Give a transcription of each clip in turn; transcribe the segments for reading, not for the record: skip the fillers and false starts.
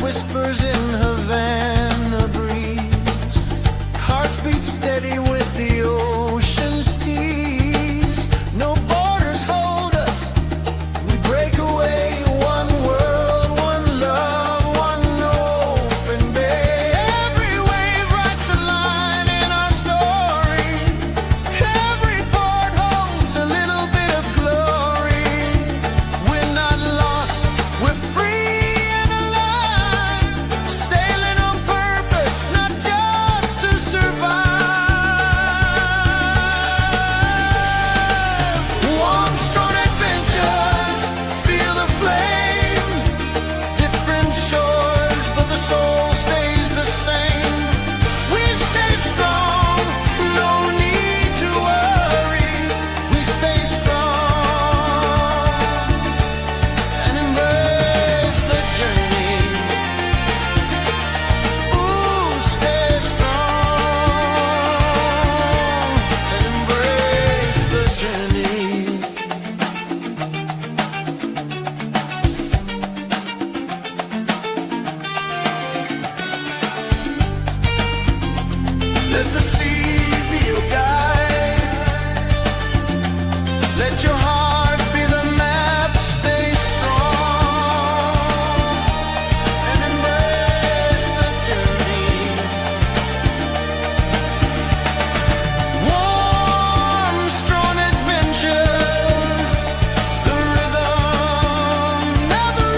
whispers in Havana breeze. Hearts beat steady with the ocean's tease. No borders hold us, we break away. One world, one love, one open bay. Every wave writes a line in our story. Every port holds a little bit of glory. We're not lost, we're free and alive. Sailing on purpose, not just to survive. Warm, strong adventures, feel the flame. Different shores, but the soul stays the same. We stay strong, no need to worry. We stay strong and embrace the journey. Ooh, stay strong and embrace the journey. Let the sea be your guide. Let your heart be the map. Stay strong and embrace the journey. Warm, strong adventures. The rhythm never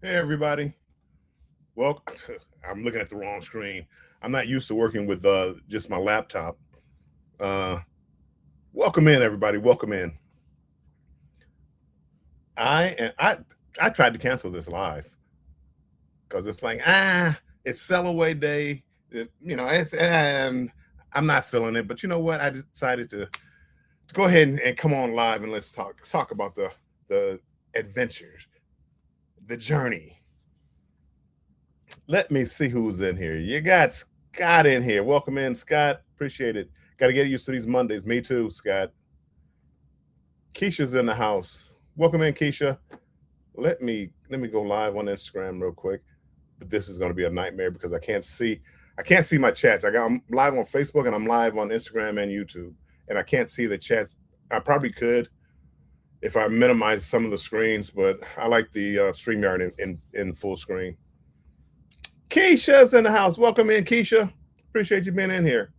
Hey everybody, welcome. I'm looking at the wrong screen. I'm not used to working with just my laptop. Welcome in everybody, welcome in. I tried to cancel this live because it's like, it's sell away day. And I'm not feeling it, but you know what? I decided to go ahead and come on live and let's talk about the adventures, the journey. Let me see who's in here. You got Scott in here. Welcome in, Scott. Appreciate it. Got to get used to these Mondays. Me too, Scott. Keisha's in the house. Welcome in, Keisha. Let me go live on Instagram real quick. But this is going to be a nightmare because I can't see my chats. I'm live on Facebook and I'm live on Instagram and YouTube, and I can't see the chats. I probably could if I minimize some of the screens, but I like the StreamYard in full screen. Keisha's in the house. Welcome in, Keisha. Appreciate you being in here.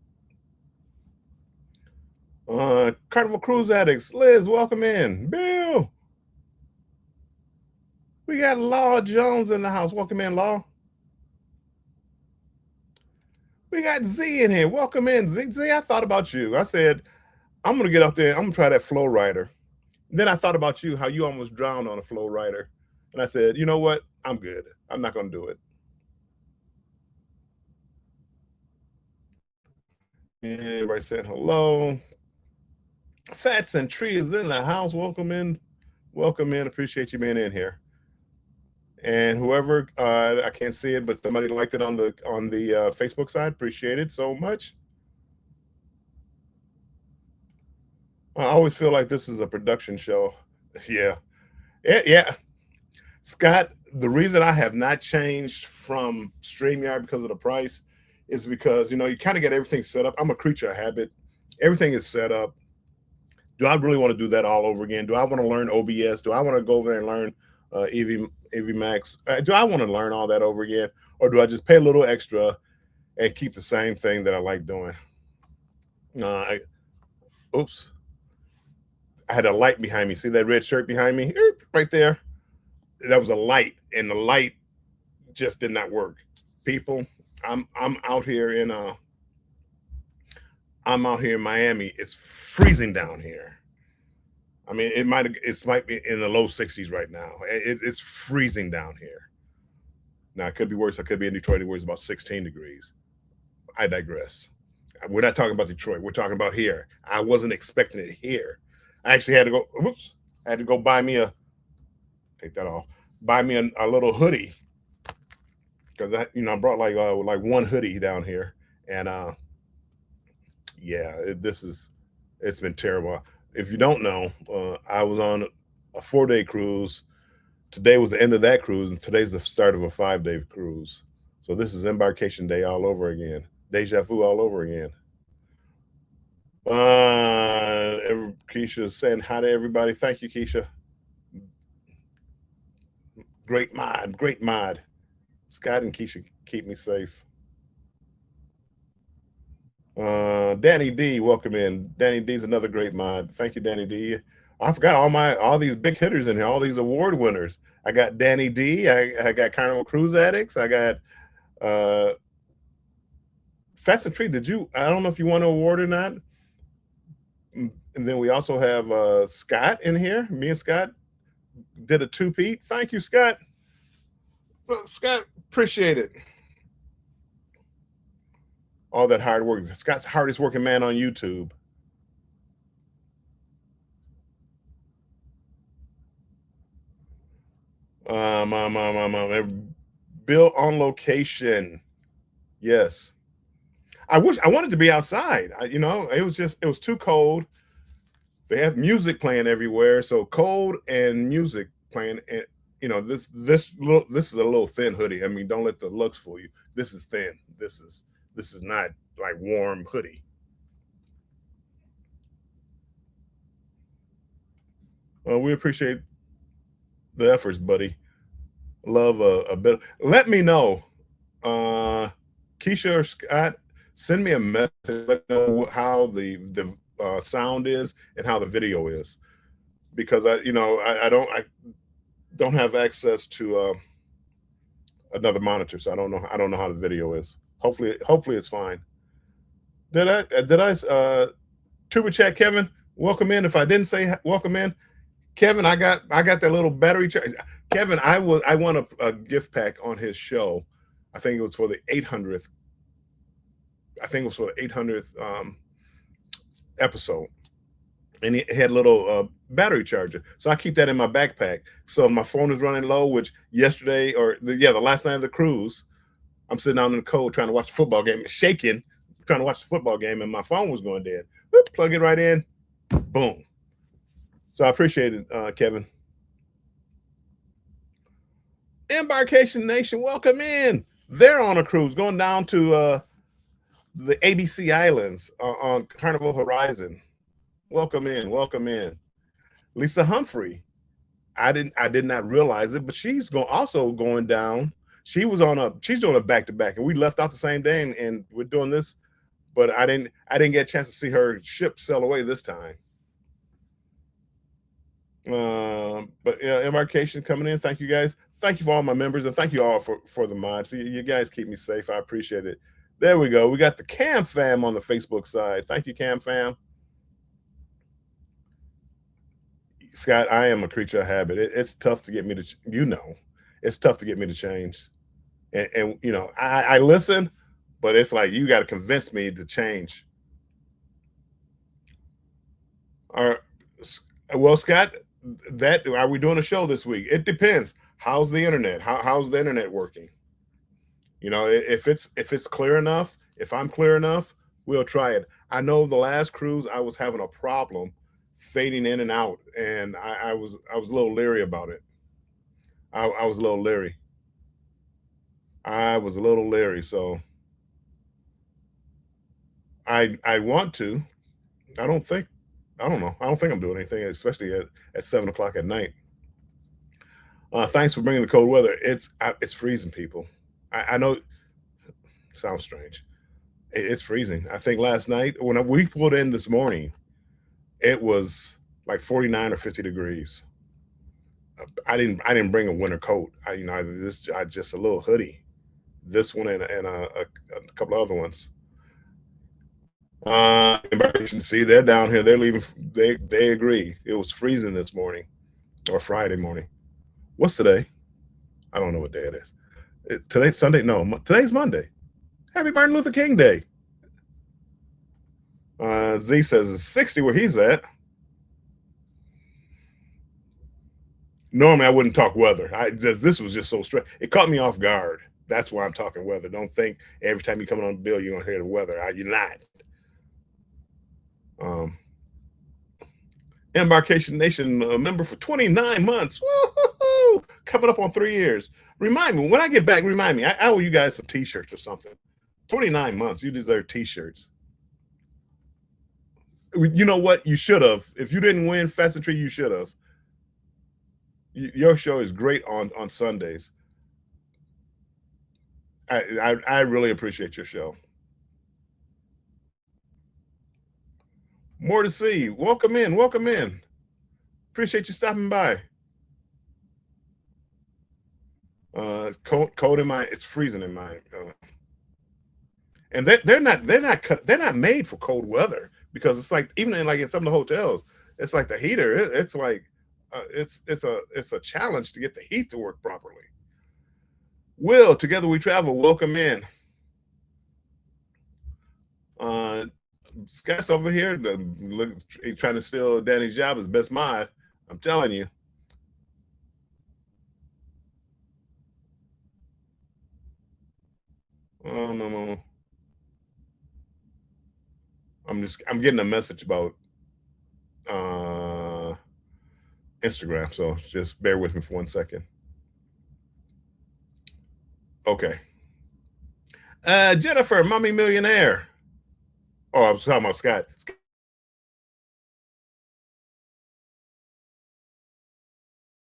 Carnival Cruise Addicts. Liz, welcome in. Bill. We got Law Jones in the house. Welcome in, Law. We got Z in here. Welcome in, Z. Z, I thought about you. I said, I'm going to get up there. I'm going to try that Flow Rider. Then I thought about you, how you almost drowned on a Flow Rider. And I said, you know what? I'm good. I'm not going to do it. And everybody said hello. Fats and Tree is in the house. Welcome in. Welcome in. Appreciate you being in here. And whoever, I can't see it, but somebody liked it on the Facebook side. Appreciate it so much. I always feel like this is a production show. Yeah. Scott, the reason I have not changed from StreamYard because of the price is because, you kind of get everything set up. I'm a creature of habit. Everything is set up. Do I really want to do that all over again? Do I want to learn OBS? Do I want to go over there and learn EV Max? Do I want to learn all that over again? Or do I just pay a little extra and keep the same thing that I like doing? Oops. I had a light behind me. See that red shirt behind me? Right there. That was a light, and the light just did not work. People, I'm out here in Miami. It's freezing down here. I mean, it might be in the low 60s right now. It's freezing down here. Now it could be worse. I could be in Detroit where it's about 16 degrees. I digress. We're not talking about Detroit. We're talking about here. I wasn't expecting it here. I actually had to go. Whoops! I had to go buy me take that off. Buy me a little hoodie because I brought like one hoodie down here, and Yeah, it's been terrible. If you don't know, I was on a 4-day cruise. Today was the end of that cruise, and today's the start of a 5-day cruise. So this is embarkation day all over again. Deja vu all over again. Keisha is saying hi to everybody. Thank you, Keisha. Great mod, great mod. Scott and Keisha keep me safe. Danny D, welcome in. Danny D's another great mod. Thank you, Danny D. I forgot all these big hitters in here, all these award winners. I got Danny D. I got Carnival Cruise Addicts. I got Fats and Tree. I don't know if you won an award or not. And then we also have Scott in here. Me and Scott did a two-peat. Thank you, Scott. Scott, appreciate it. All that hard work. Scott's the hardest working man on YouTube. Bill on location. Yes. I wanted to be outside. It was too cold. They have music playing everywhere, so cold and music playing. And this is a little thin hoodie. I mean, don't let the looks fool you. This is thin. This is not like warm hoodie. We appreciate the efforts, buddy. Love a bit. Let me know, Keisha or Scott. Send me a message. Let me know how the sound is and how the video is, because I don't have access to another monitor, so I don't know how the video is. Hopefully it's fine. Did I Tuba Chat Kevin, welcome in. If I didn't say welcome in, Kevin, I got that little battery charge. Kevin, I won a gift pack on his show. I think it was for the 800th. Episode, and it had a little battery charger. So I keep that in my backpack. So if my phone is running low, which yesterday the last night of the cruise, I'm sitting out in the cold trying to watch the football game, shaking, trying to watch the football game, and my phone was going dead. Whoop, plug it right in, boom. So I appreciate it, Kevin. Embarkation Nation, welcome in. They're on a cruise going down to the ABC Islands on Carnival Horizon. Welcome in, welcome in. Lisa Humphrey, I did not realize it, but she's also going down. She's doing a back-to-back, and we left out the same day, and we're doing this, but I didn't get a chance to see her ship sail away this time. But yeah, embarkation coming in. Thank you guys. Thank you for all my members, and thank you all for the mods. You guys keep me safe. I appreciate it. There we go. We got the Cam Fam on the Facebook side. Thank you, Cam Fam. Scott, I am a creature of habit. It's tough to get me to, it's tough to get me to change. And I listen, but it's like you got to convince me to change. Well, Scott, are we doing a show this week? It depends. How's the internet? How's the internet working? If it's clear enough, if I'm clear enough, we'll try it. I know the last cruise I was having a problem fading in and out, and I was a little leery about it. I was a little leery. So I want to. I don't think I'm doing anything, especially at 7 o'clock at night. Thanks for bringing the cold weather. It's freezing, people. I know, sounds strange. It's freezing. I think last night when we pulled in this morning, it was like 49 or 50 degrees. I didn't bring a winter coat. I just a little hoodie. This one and a couple of other ones. See, they're down here. They're leaving. They agree. It was freezing this morning, or Friday morning. What's today? I don't know what day it is. Today's Sunday. No, today's Monday. Happy Martin Luther King Day. Z says it's 60 where he's at. Normally I wouldn't talk weather. This was just so strange. It caught me off guard. That's why I'm talking weather. Don't think every time you come on the bill you're gonna hear the weather. You're not. Um, Embarkation Nation member for 29 months. Woo-hoo-hoo! Coming up on 3 years. Remind me when I get back. Remind me. I owe you guys some T-shirts or something. 29 months. You deserve T-shirts. You know what? You should have. If you didn't win Pheasantry, you should have. Your show is great on Sundays. I really appreciate your show. More to see. Welcome in. Welcome in. Appreciate you stopping by. Cold in my. It's freezing in my. And they're not made for cold weather because it's like even in some of the hotels, it's like the heater. It's like it's a challenge to get the heat to work properly. Will, together we travel. Welcome in. Scott's over here trying to steal Danny's job as best mod. I'm telling you. Oh no. I'm getting a message about Instagram, so just bear with me for 1 second. Okay. Jennifer, Mommy Millionaire. Oh, I was talking about Scott.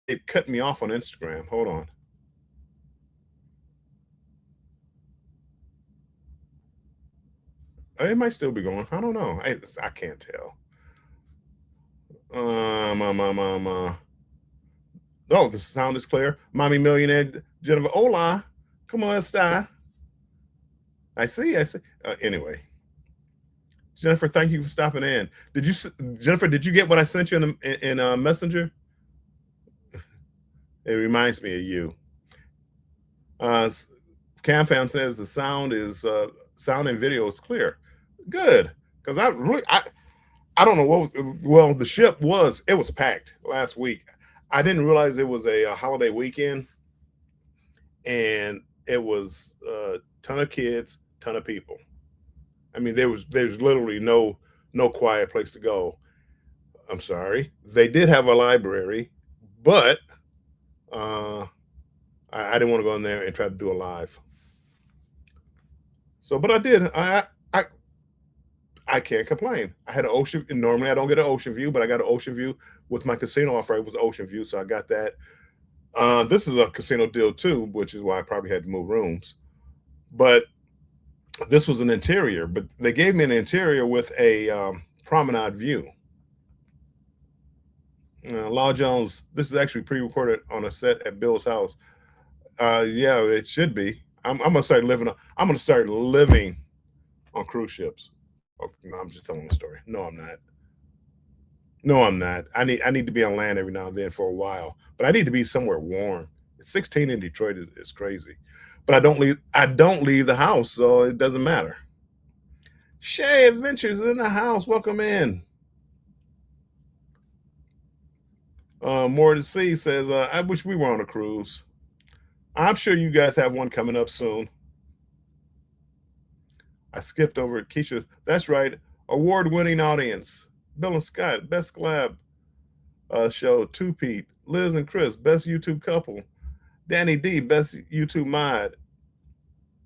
It cut me off on Instagram. Hold on. It might still be going. I don't know. I can't tell. Oh, the sound is clear. Mommy Millionaire, Jennifer. Hola. ¿Cómo está? I see. Anyway. Jennifer, thank you for stopping in. Jennifer, did you get what I sent you in Messenger? It reminds me of you. CamFam says the sound and video is clear. Good, because I don't know what. Well, the ship was packed last week. I didn't realize it was a holiday weekend, and it was a ton of kids, ton of people. I mean, there's literally no quiet place to go. I'm sorry. They did have a library, but I didn't want to go in there and try to do a live. So, but I did. I can't complain. I had an ocean. Normally, I don't get an ocean view, but I got an ocean view with my casino offer. It was ocean view, so I got that. This is a casino deal too, which is why I probably had to move rooms. But this was an interior. But they gave me an interior with a promenade view. Law Jones. This is actually pre-recorded on a set at Bill's house. Yeah, it should be. I'm gonna start living. I'm gonna start living on cruise ships. Oh, no, I'm just telling a story. No, I'm not. No, I'm not. I need to be on land every now and then for a while, but I need to be somewhere warm. It's 16 in Detroit is crazy, but I don't leave the house, so it doesn't matter. Shay Adventures in the house. Welcome in. More to see says, I wish we were on a cruise. I'm sure you guys have one coming up soon. I skipped over Keisha. That's right. Award-winning audience. Bill and Scott, best collab show. Two-Pete. Liz and Chris, best YouTube couple. Danny D, best YouTube mod.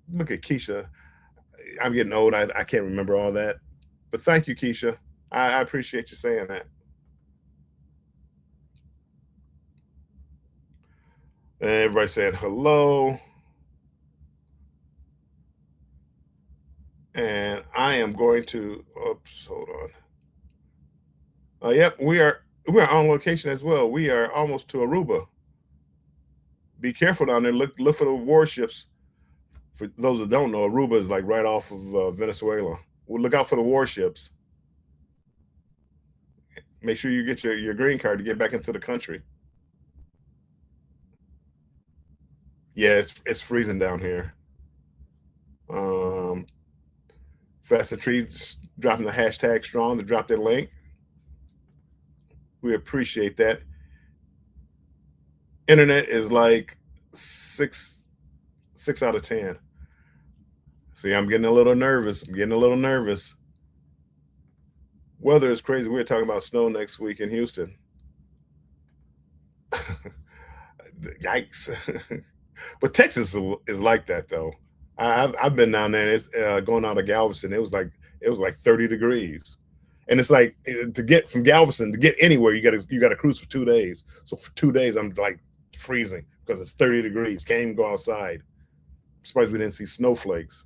Look at Keisha. I'm getting old. I can't remember all that. But thank you, Keisha. I appreciate you saying that. And everybody said hello. And I am going to, oops, hold on. Yep, we are on location as well. We are almost to Aruba. Be careful down there. Look for the warships. For those that don't know, Aruba is like right off of Venezuela. We'll look out for the warships. Make sure you get your green card to get back into the country. Yeah, it's freezing down here. Pheasantry dropping the hashtag strong to drop their link. We appreciate that. Internet is like 6 out of 10. See, I'm getting a little nervous. Weather is crazy. We're talking about snow next week in Houston. Yikes. But Texas is like that though. I've been down there. It's going out of Galveston. It was like 30 degrees, and it's like to get from Galveston to get anywhere, you got to cruise for 2 days. So for 2 days, I'm like freezing because it's 30 degrees. Can't even go outside. Surprised we didn't see snowflakes.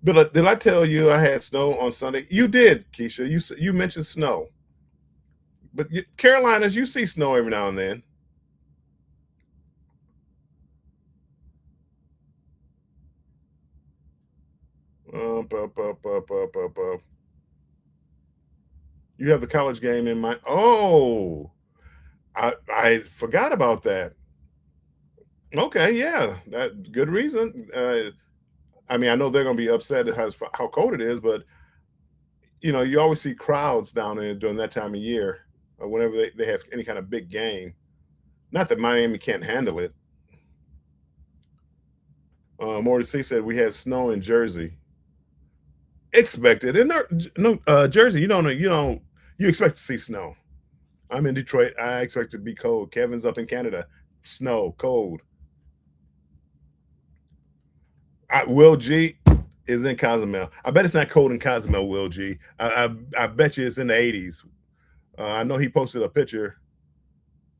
But did I tell you I had snow on Sunday? You did, Keisha. You mentioned snow, but Carolinas, you see snow every now and then. Up, up. You have the college game in mind. Oh, I forgot about that. Okay, yeah, that good reason. I mean, I know they're going to be upset at how cold it is, but you always see crowds down there during that time of year, whenever they have any kind of big game. Not that Miami can't handle it. Morty C said we had snow in Jersey. Expected, and no, Jersey. You expect to see snow. I'm in Detroit. I expect it to be cold. Kevin's up in Canada. Snow, cold. Will G is in Cozumel. I bet it's not cold in Cozumel, Will G. I bet you it's in the 80s. I know he posted a picture,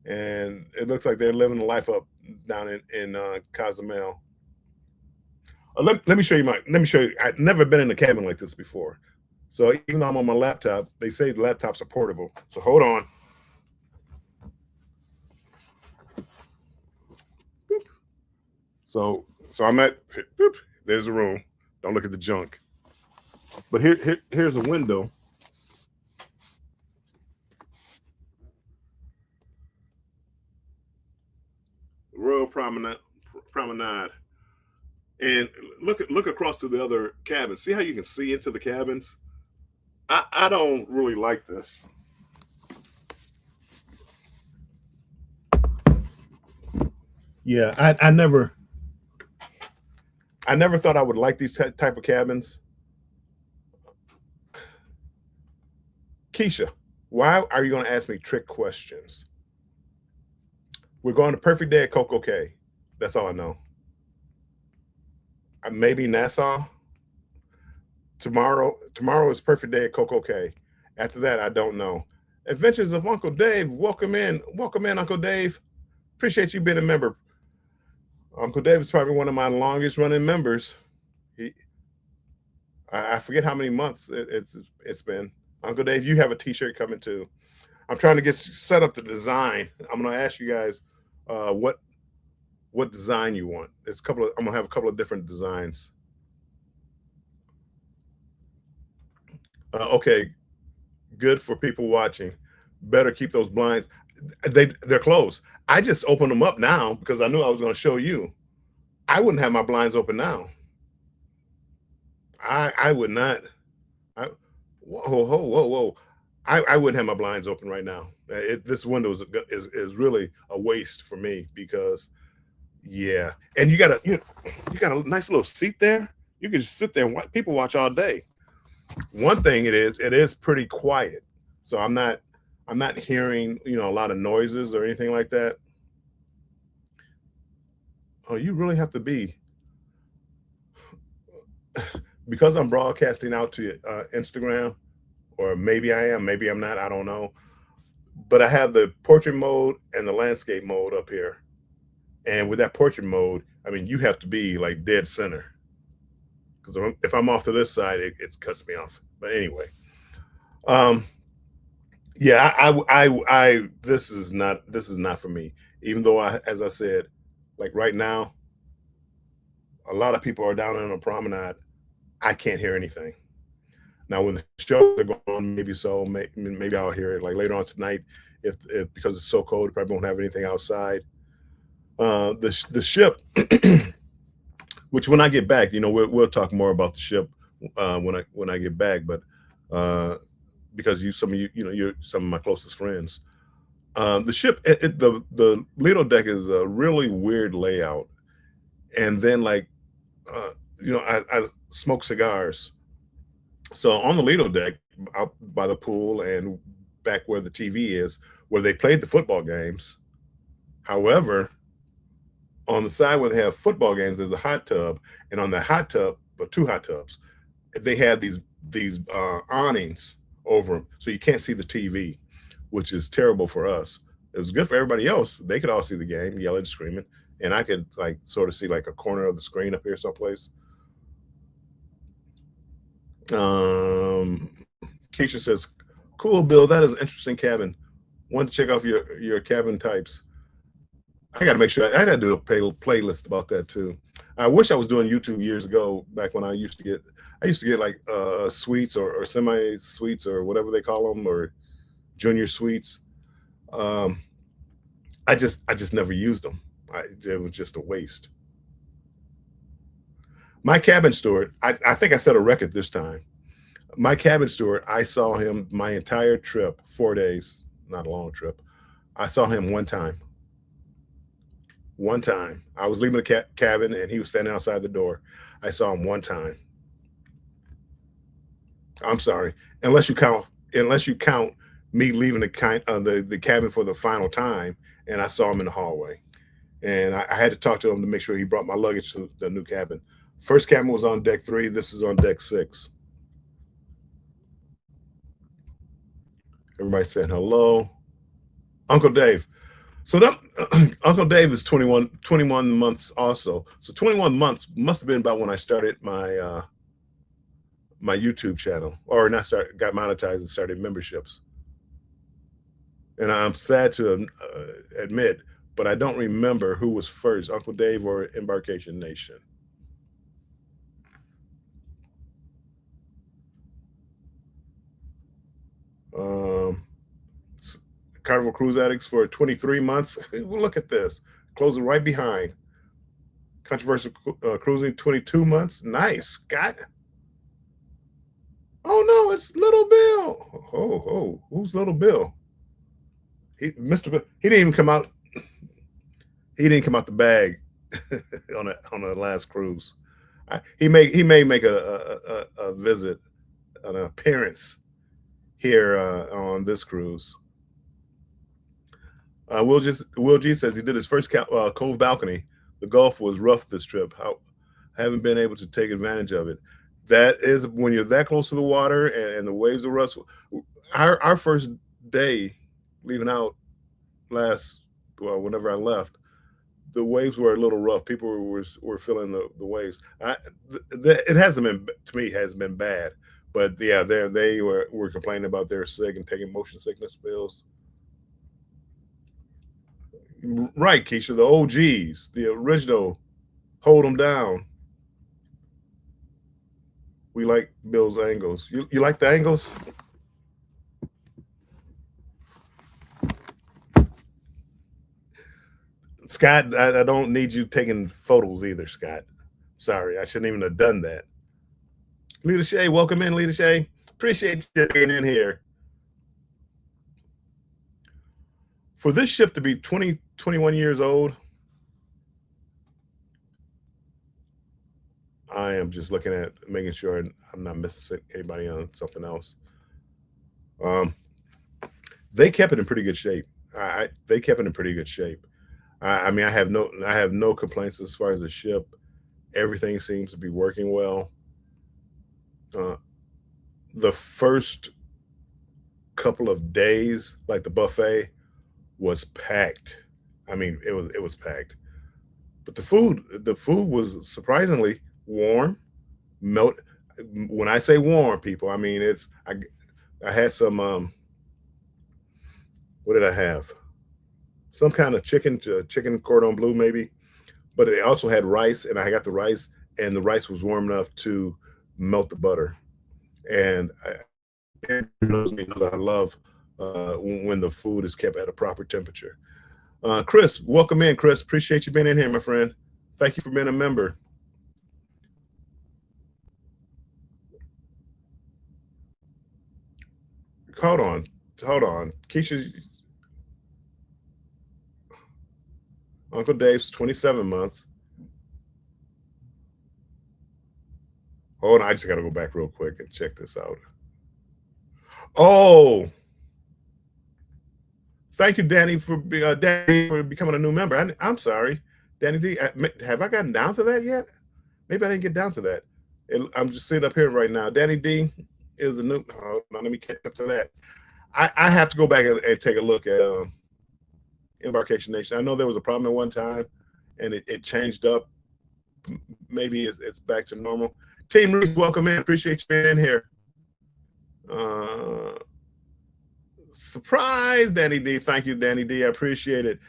and it looks like they're living the life up down in Cozumel. Let me show you Let me show you. I've never been in a cabin like this before. So even though I'm on my laptop, they say the laptops are portable. So hold on. So I'm at. There's the room. Don't look at the junk. But here's a window. Royal Promenade. And look across to the other cabins. See how you can see into the cabins? I don't really like this. Yeah, I never thought I would like these type of cabins. Keisha, why are you going to ask me trick questions? We're going to Perfect Day at Coco Cay. That's all I know. Maybe Nassau. Tomorrow is Perfect Day at Coco Cay. After that, I don't know. Adventures of Uncle Dave. Welcome in, Uncle Dave. Appreciate you being a member. Uncle Dave is probably one of my longest running members. I forget how many months it's been. Uncle Dave, you have a T-shirt coming too. I'm trying to get set up the design. I'm going to ask you guys what design you want. I'm going to have a couple of different designs. Okay, good for people watching. Better keep those blinds. They're closed. I just opened them up now because I knew I was going to show you. I wouldn't have my blinds open now. I would not. Whoa. I wouldn't have my blinds open right now. This window is really a waste for me because, yeah. And you got a nice little seat there. You can just sit there and people watch all day. One thing it is pretty quiet. So I'm not hearing, a lot of noises or anything like that. Oh, you really have to be, because I'm broadcasting out to Instagram, or maybe I am, maybe I'm not, I don't know. But I have the portrait mode and the landscape mode up here. And with that portrait mode, I mean, you have to be like dead center. Because if I'm off to this side, it cuts me off. But anyway, yeah, I this is not for me. Even though as I said, like right now, a lot of people are down on the promenade. I can't hear anything. Now, when the shows are going on, maybe I'll hear it like later on tonight. If because it's so cold, probably won't have anything outside. The ship, which when I get back, we'll talk more about the ship when I get back. But because you're some of my closest friends. The ship, the Lido deck is a really weird layout, and then I smoke cigars, So on the Lido deck, out by the pool and back where the TV is, where they played the football games. However, on the side where they have football games, there's a hot tub, and on the hot tub, or two hot tubs, they have these awnings over them, so you can't see the TV, which is terrible for us. It was good for everybody else; they could all see the game, yelling, screaming, and I could like sort of see like a corner of the screen up here someplace. Um, Keisha says, "Cool, Bill. That is an interesting cabin. Want to check off your cabin types. I got to make sure I got to do a playlist about that too. I wish I was doing YouTube years ago, back when I used to get like suites or semi suites or whatever they call them, or junior suites. Um, I just never used them. It was just a waste. My cabin steward, I think I set a record this time. My cabin steward, I saw him my entire trip, 4 days, not a long trip. I saw him one time. One time. I was leaving the cabin and he was standing outside the door. I saw him one time. I'm sorry. Unless you count me leaving the cabin for the final time, and I saw him in the hallway. And I had to talk to him to make sure he brought my luggage to the new cabin. First cabin was on deck 3. This is on deck 6. Everybody saying hello. Uncle Dave. So that Uncle Dave is 21 months also. So 21 months must have been about when I started my YouTube channel, or not start got monetized and started memberships. And I'm sad to admit, but I don't remember who was first, Uncle Dave or Embarkation Nation. Um, Carnival Cruise Addicts for 23 months. Well, look at this, closing right behind. Controversial Cruising, 22 months. Nice, Scott. Oh no, it's Little Bill. Oh, who's Little Bill? Mr. Bill, he didn't even come out. He didn't come out the bag on the last cruise. He may make a visit, an appearance here on this cruise. Will G says he did his first Cove balcony. The Gulf was rough this trip. I haven't been able to take advantage of it. That is when you're that close to the water and the waves are rough. Our first day leaving out whenever I left, the waves were a little rough. People were feeling the waves. It hasn't been, to me, has been bad, but yeah, they were complaining about their sick and taking motion sickness pills. Right, Keisha, the OGs, the original, hold them down. We like Bill's angles. You like the angles? Scott, I don't need you taking photos either, Scott. Sorry, I shouldn't even have done that. Lita Shay, welcome in, Lita Shay. Appreciate you being in here. For this ship to be 21 years old, I am just looking at making sure I'm not missing anybody on something else. Um, they kept it in pretty good shape. They kept it in pretty good shape. I mean, I have no complaints as far as the ship. Everything seems to be working well. Uh, the first couple of days, like the buffet, was packed. I mean, it was packed. But the food was surprisingly warm. Melt. When I say warm, people, I mean I had some what did I have? Some kind of chicken cordon bleu maybe, but it also had rice, and I got the rice, and the rice was warm enough to melt the butter. And knows me knows I love when the food is kept at a proper temperature. Chris, welcome in, Chris. Appreciate you being in here, my friend. Thank you for being a member. Hold on, hold on. Keisha, Uncle Dave's 27 months. Hold on, I just got to go back real quick and check this out. Oh, thank you, Danny, Danny, for becoming a new member. I'm sorry, Danny D. Have I gotten down to that yet? Maybe I didn't get down to that. I'm just sitting up here right now. Danny D is a new. Oh, no, let me catch up to that. I have to go back and take a look at Embarkation Nation. I know there was a problem at one time, and it changed up. Maybe it's back to normal. Team Reese, welcome in. Appreciate you being in here. Surprise, Danny D. Thank you, Danny D. I appreciate it.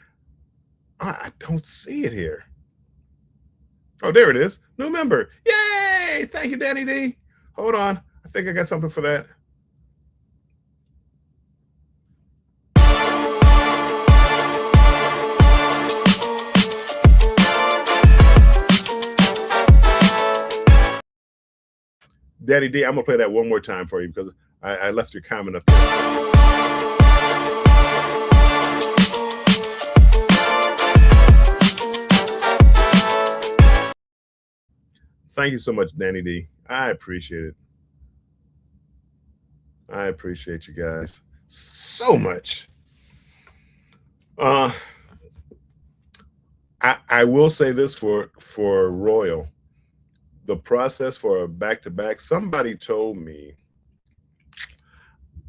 I don't see it here. Oh, there it is. New member. Yay! Thank you, Danny D. Hold on. I think I got something for that. Danny D, I'm gonna play that one more time for you because I left your comment up there. Thank you so much, Danny D. I appreciate it. I appreciate you guys so much. I will say this for Royal, the process for a back-to-back. Somebody told me,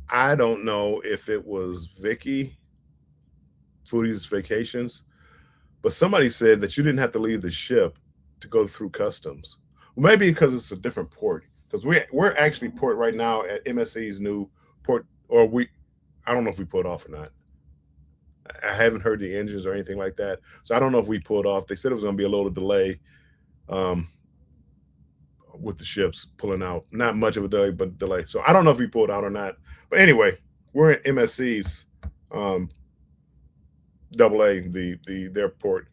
I don't know if it was Vicky, Foodie's Vacations, but somebody said that you didn't have to leave the ship to go through customs. Maybe because it's a different port. Because we're actually port right now at MSC's new port, or I don't know if we pulled off or not. I haven't heard the engines or anything like that, so I don't know if we pulled off. They said it was going to be a little delay with the ships pulling out. Not much of a delay, but delay. So I don't know if we pulled out or not. But anyway, we're in MSC's AA, their port,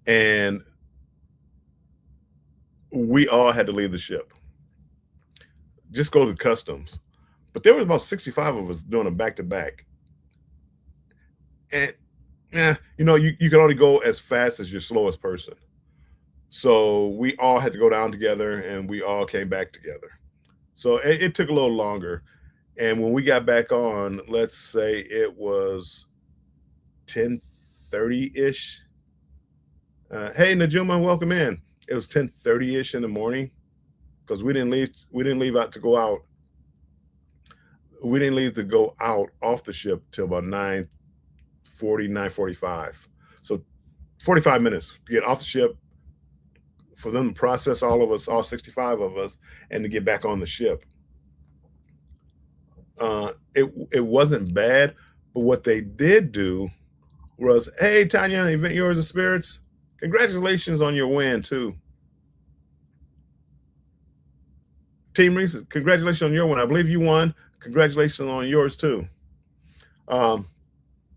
and we all had to leave the ship, just go to customs. But there was about 65 of us doing a back-to-back. And you can only go as fast as your slowest person. So we all had to go down together and we all came back together. So it took a little longer. And when we got back on, let's say it was 10:30-ish. Hey, Najuma, welcome in. It was 10:30-ish in the morning because we didn't leave out to go out. We didn't leave to go out off the ship till about 9:40, 9:45. So 45 minutes to get off the ship, for them to process all of us, all 65 of us, and to get back on the ship. It wasn't bad, but what they did do was, hey, Tanya, Event Yours of Spirits, congratulations on your win too. Team Reese, congratulations on your win. I believe you won. Congratulations on yours too. When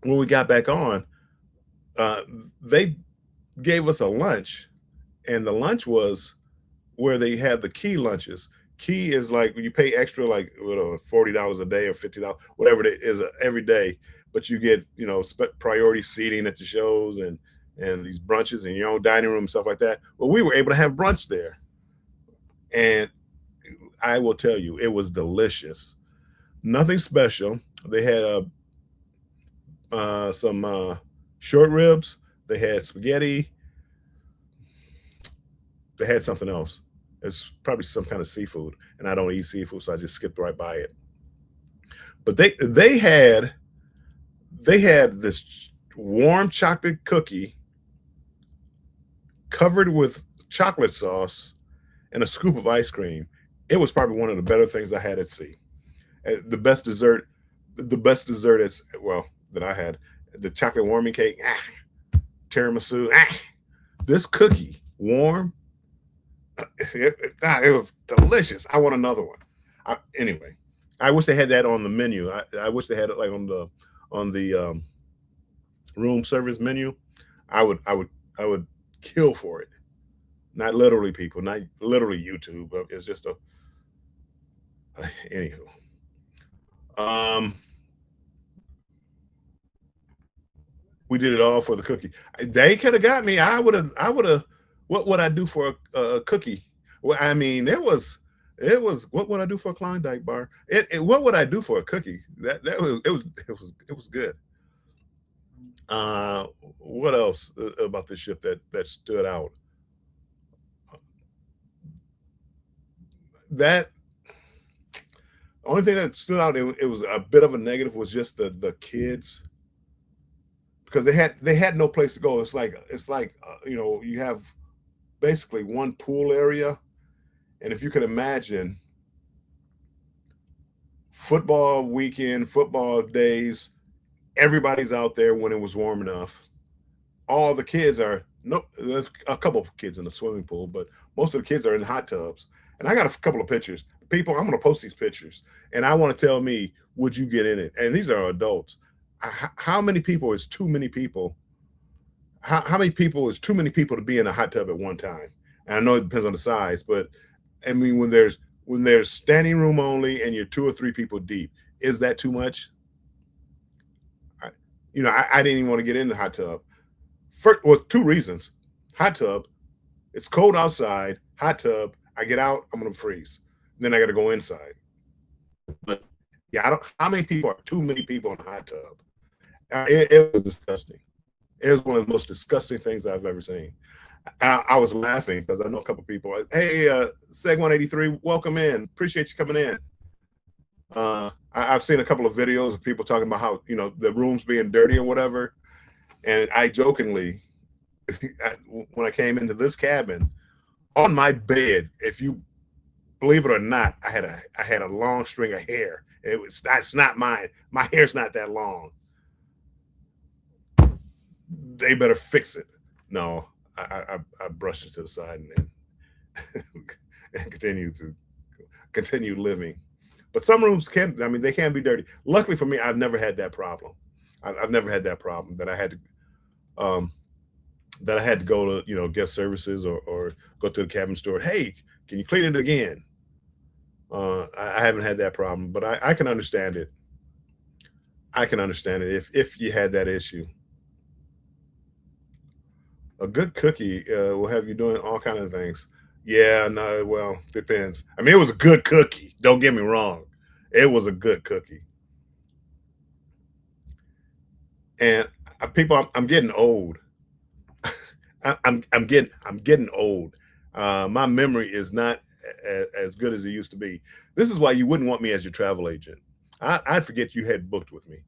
we got back on, they gave us a lunch, and the lunch was where they had the key lunches. Key is like you pay extra, like $40 a day or $50, whatever it is, every day, but you get priority seating at the shows and these brunches in your own dining room and stuff like that. Well, we were able to have brunch there, and I will tell you, it was delicious. Nothing special. They had some short ribs. They had spaghetti. They had something else. It's probably some kind of seafood, and I don't eat seafood, so I just skipped right by it. But they had this warm chocolate cookie covered with chocolate sauce and a scoop of ice cream. It was probably one of the better things I had at sea. The best dessert that I had, the chocolate warming cake, tiramisu, this cookie warm. It was delicious. I want another one. Anyway, I wish they had that on the menu. I wish they had it like on the room service menu. I would kill for it. Not literally, people, not literally YouTube, but it's just anywho. We did it all for the cookie. They could have got me. I would have. What would I do for a cookie? Well, I mean, it was what would I do for a Klondike bar? What would I do for a cookie? That was it was good. Uh, what else about this ship that stood out? That only thing that stood out, it was a bit of a negative, was just the kids, because they had no place to go. It's like you know, you have basically one pool area, and if you can imagine football weekend, football days, everybody's out there when it was warm enough. All the kids are no, there's a couple of kids in the swimming pool, but most of the kids are in hot tubs. And I got a couple of pictures. People, I'm going to post these pictures, and I want to tell me, would you get in it? And these are adults. How many people is too many people? How many people is too many people to be in a hot tub at one time? And I know it depends on the size, but I mean, when there's standing room only and you're two or three people deep, is that too much? I, I didn't even want to get in the hot tub. Well, two reasons: hot tub, it's cold outside. Hot tub, I get out, I'm gonna freeze. Then I got to go inside. But yeah, I don't. How many people are too many people in a hot tub? It was disgusting. It was one of the most disgusting things I've ever seen. I was laughing because I know a couple of people. Hey, Seg 183, welcome in. Appreciate you coming in. I've seen a couple of videos of people talking about how the rooms being dirty or whatever, and I jokingly, when I came into this cabin, on my bed, if you believe it or not, I had a long string of hair. That's not mine. My hair's not that long. They better fix it. No, I brushed it to the side and and continue living. But some rooms can, I mean, they can be dirty. Luckily for me, I've never had that problem. I've never had that problem that I had to go to guest services or go to the cabin store. Hey, can you clean it again? I haven't had that problem, but I can understand it. I can understand it if you had that issue. A good cookie will have you doing all kind of things. Yeah, no, well, depends. I mean, it was a good cookie. Don't get me wrong. It was a good cookie. And people, I'm getting old. I'm getting old. My memory is not as good as it used to be. This is why you wouldn't want me as your travel agent. I'd forget you had booked with me.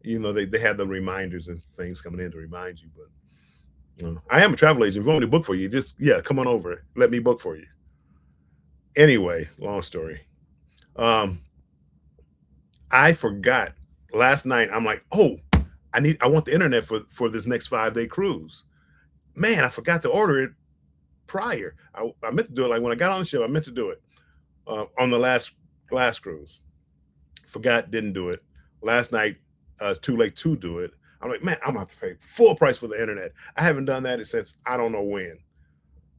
They have the reminders and things coming in to remind you, but I am a travel agent. If you want me to book for you, just come on over. Let me book for you. Anyway, long story. I forgot last night. I'm like, oh, I want the internet for this next 5-day cruise. Man, I forgot to order it prior. I meant to do it like when I got on the ship. I meant to do it on the last cruise. Forgot, didn't do it. Last night, it's too late to do it. I'm like, man, I'm gonna have to pay full price for the internet. I haven't done that since I don't know when.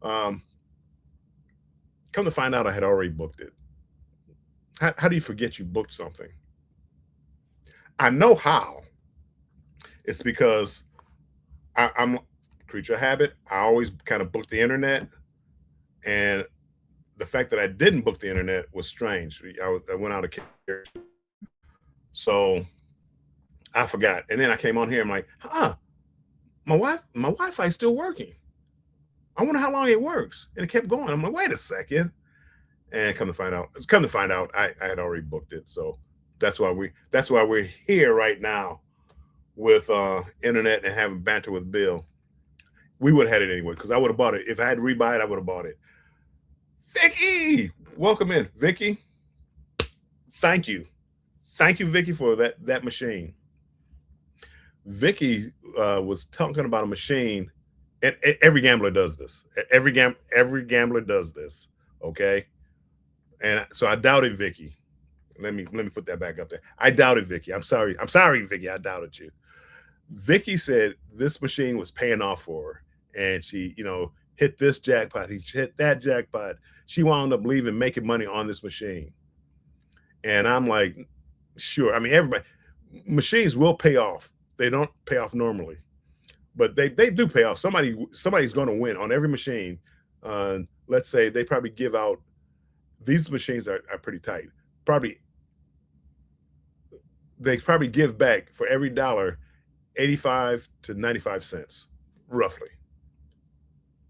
Come to find out, I had already booked it. How do you forget you booked something? I know how. It's because I'm creature of habit. I always kind of book the internet, and the fact that I didn't book the internet was strange. I went out of character, so I forgot. And then I came on here. I'm like, my Wi-Fi is still working. I wonder how long it works. And it kept going. I'm like, wait a second. And come to find out, I had already booked it. So that's why we're here right now with internet and having banter with Bill. We would have had it anyway, because I would have bought it. If I had to rebuy it, I would have bought it. Vicky, welcome in. Vicky, thank you. Thank you, Vicky, for that machine. Vicky was talking about a machine, and every gambler does this. Every gambler does this. Okay, and so I doubted Vicky. Let me put that back up there. I doubted Vicky. I'm sorry, Vicky. I doubted you. Vicky said this machine was paying off for her, and she, hit this jackpot. He hit that jackpot. She wound up making money on this machine. And I'm like, sure. I mean, machines will pay off. They don't pay off normally, but they do pay off. Somebody's going to win on every machine. let's say they probably give out, these machines are pretty tight. Probably they probably give back for every dollar 85 to 95 cents, roughly.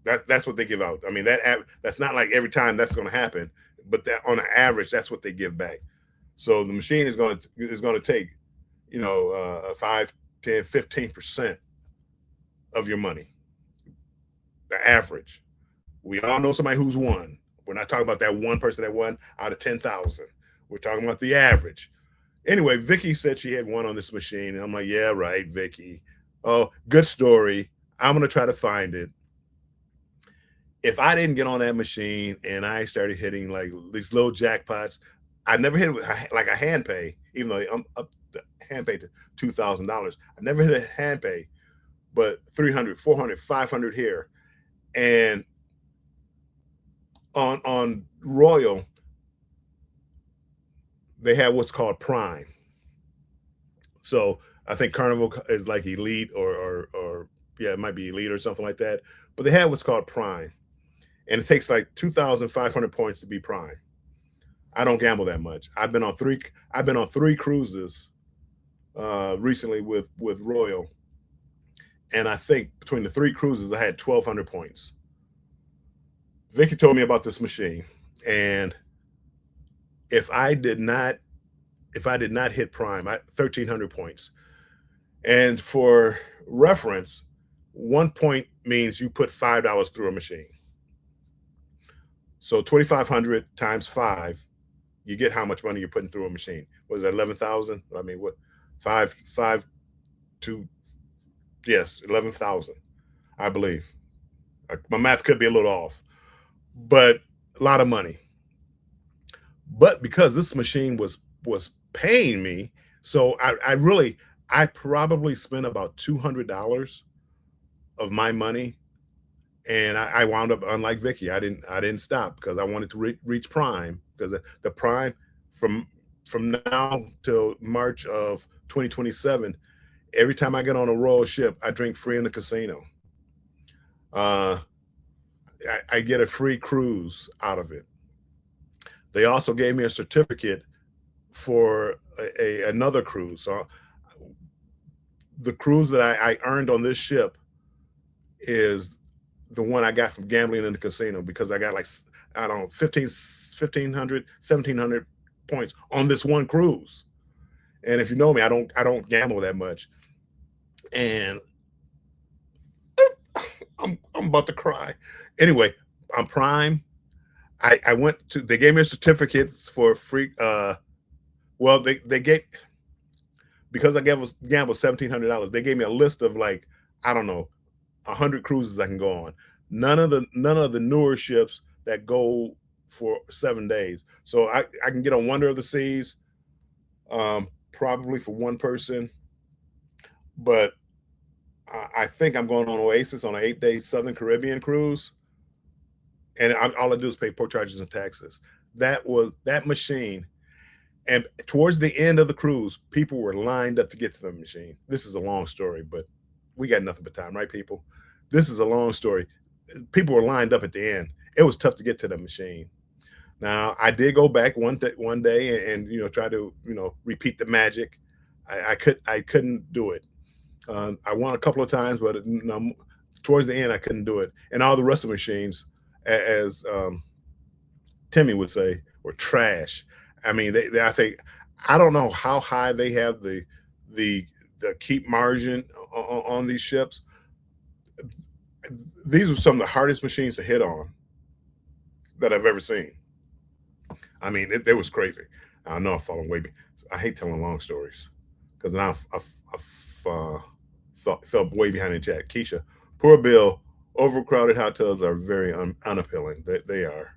That's what they give out. I mean, that's not like every time that's going to happen, but that on an average, that's what they give back. So the machine is going to take, you know, 5, 10, 15% of your money, the average. We all know somebody who's won. We're not talking about that one person that won out of 10,000. We're talking about the average. Anyway, Vicky said she had won on this machine, and I'm like, yeah, right, Vicky. Oh, good story. I'm gonna try to find it. If I didn't get on that machine and I started hitting like these little jackpots, I never hit like a hand pay, even though I'm up the hand pay to $2,000. I never hit a hand pay, but 300, 400, 500 here. And on Royal, they have what's called Prime. So I think Carnival is like Elite or yeah, it might be Elite or something like that. But they have what's called Prime, and it takes like 2,500 points to be Prime. I don't gamble that much. I've been on three cruises recently with Royal, and I think between the three cruises I had 1,200 points. Vicky told me about this machine, and if I did not hit Prime, 1,300 points. And for reference, 1 point means you put $5 through a machine. So 2,500 times 5, you get how much money you're putting through a machine. Was that 11,000? I mean, what? Five to yes, 11,000, I believe. My math could be a little off, but a lot of money. But because this machine was paying me, so I probably spent about $200 of my money, and I wound up, unlike Vicky, I didn't stop because I wanted to reach Prime, because the Prime from now till March of 2027, every time I get on a Royal ship, I drink free in the casino. Uh, I get a free cruise out of it. They also gave me a certificate for another cruise. So the cruise that I earned on this ship is the one I got from gambling in the casino, because I got like, I don't know, 1,500, 1,700 points on this one cruise. And if you know me, I don't gamble that much. And I'm about to cry. Anyway, I'm Prime. I went to, they gave me a certificate for free. Well, they gave, because I gambled $1,700, they gave me a list of like, I don't know, 100 cruises I can go on. None of the newer ships that go for 7 days. So I can get on Wonder of the Seas, probably for one person. But I think I'm going on Oasis on an 8-day Southern Caribbean cruise, and all I do is pay port charges and taxes. That machine. And towards the end of the cruise, people were lined up to get to the machine. This is a long story, but we got nothing but time, right, people? This is a long story. People were lined up at the end. It was tough to get to the machine. Now, I did go back one day and try to repeat the magic. I couldn't do it. I won a couple of times, but towards the end, I couldn't do it. And all the rest of the machines, as Timmy would say, were trash. I mean, I think, I don't know how high they have the keep margin on these ships. These were some of the hardest machines to hit on that I've ever seen. I mean, it was crazy. I know I'm falling way. I hate telling long stories because now I felt way behind the chat. Keisha, poor Bill. Overcrowded hot tubs are very unappealing. They are.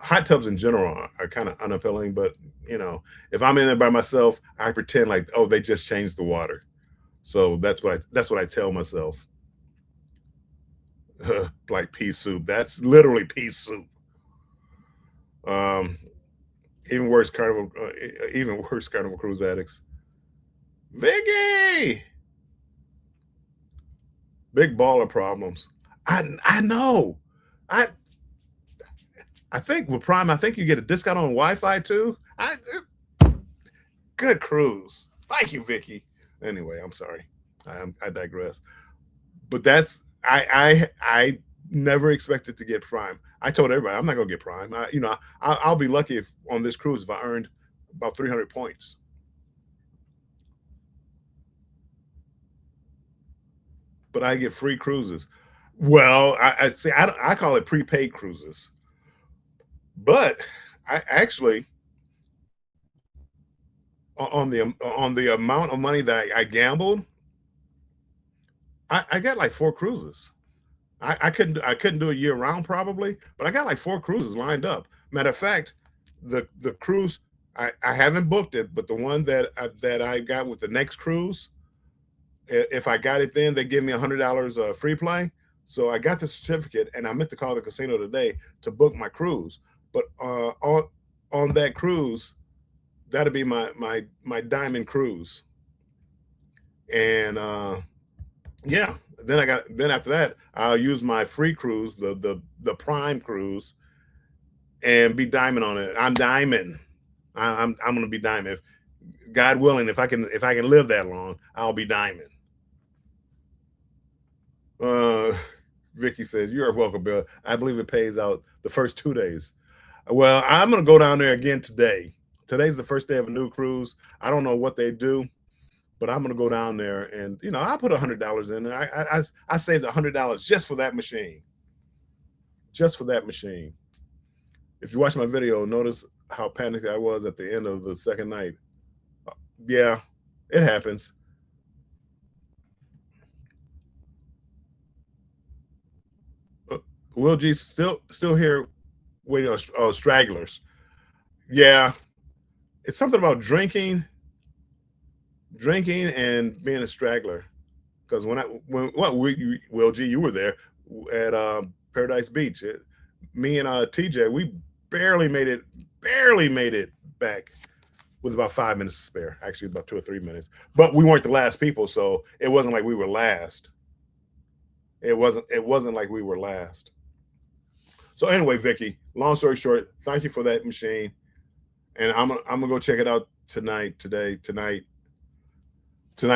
Hot tubs in general are kind of unappealing, but if I'm in there by myself, I pretend like, oh, they just changed the water. So that's what I tell myself. Like pea soup. That's literally pea soup. Even worse, Carnival Cruise addicts. Vicky, big baller problems. I know. I think with Prime, I think you get a discount on Wi-Fi too. Good cruise. Thank you, Vicky. Anyway, I'm sorry. I digress. But that's I never expected to get Prime. I told everybody I'm not gonna get Prime. I'll be lucky if on this cruise if I earned about 300 points. But I get free cruises. Well, I say I call it prepaid cruises. But I actually on the amount of money that I gambled, I got like 4 cruises. I couldn't do a year round probably, but I got like 4 cruises lined up. Matter of fact, the cruise I haven't booked it, but the one that I got with the next cruise, if I got it then they give me $100 free play. So I got the certificate and I meant to call the casino today to book my cruise. But on that cruise, that'll be my diamond cruise. And yeah, then after that, I'll use my free cruise, the Prime cruise, and be diamond on it. I'm diamond. I'm gonna be diamond. If God willing, if I can live that long, I'll be diamond. Uh, Vicky says you're welcome, Bill. I believe it pays out the first 2 days. Well, I'm gonna go down there again today. Today's the first day of a new cruise. I don't know what they do, but I'm gonna go down there and I put $100 in, and I saved $100 just for that machine, just for that machine. If you watch my video, notice how panicked I was at the end of the second night. Yeah, it happens. Will G still here waiting on stragglers. Yeah, it's something about drinking and being a straggler. Because Will G, you were there at Paradise Beach. Me and TJ, we barely made it back with about 5 minutes to spare. Actually, about 2 or 3 minutes. But we weren't the last people, so it wasn't like we were last. It wasn't like we were last. So anyway, Vicky, long story short, thank you for that machine. And I'm gonna go check it out tonight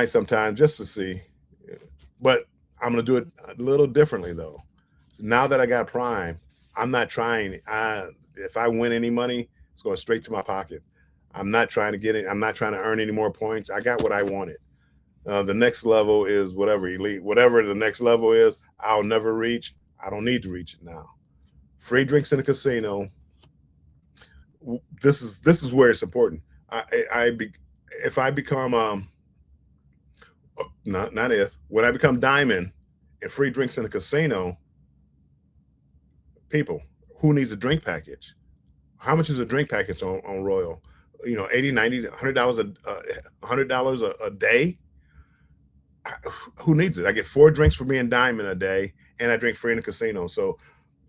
sometime just to see. But I'm gonna do it a little differently though. So now that I got Prime, I'm not trying. If I win any money, it's going straight to my pocket. I'm not trying to get it. I'm not trying to earn any more points. I got what I wanted. The next level is whatever elite, whatever the next level is. I'll never reach. I don't need to reach it now. Free drinks in the casino. This is where it's important. If I become not if when I become diamond and free drinks in the casino, people, who needs a drink package? How much is a drink package on Royal? $80, $90, $100 a day. Who needs it? I get 4 drinks for being diamond a day, and I drink free in the casino. So,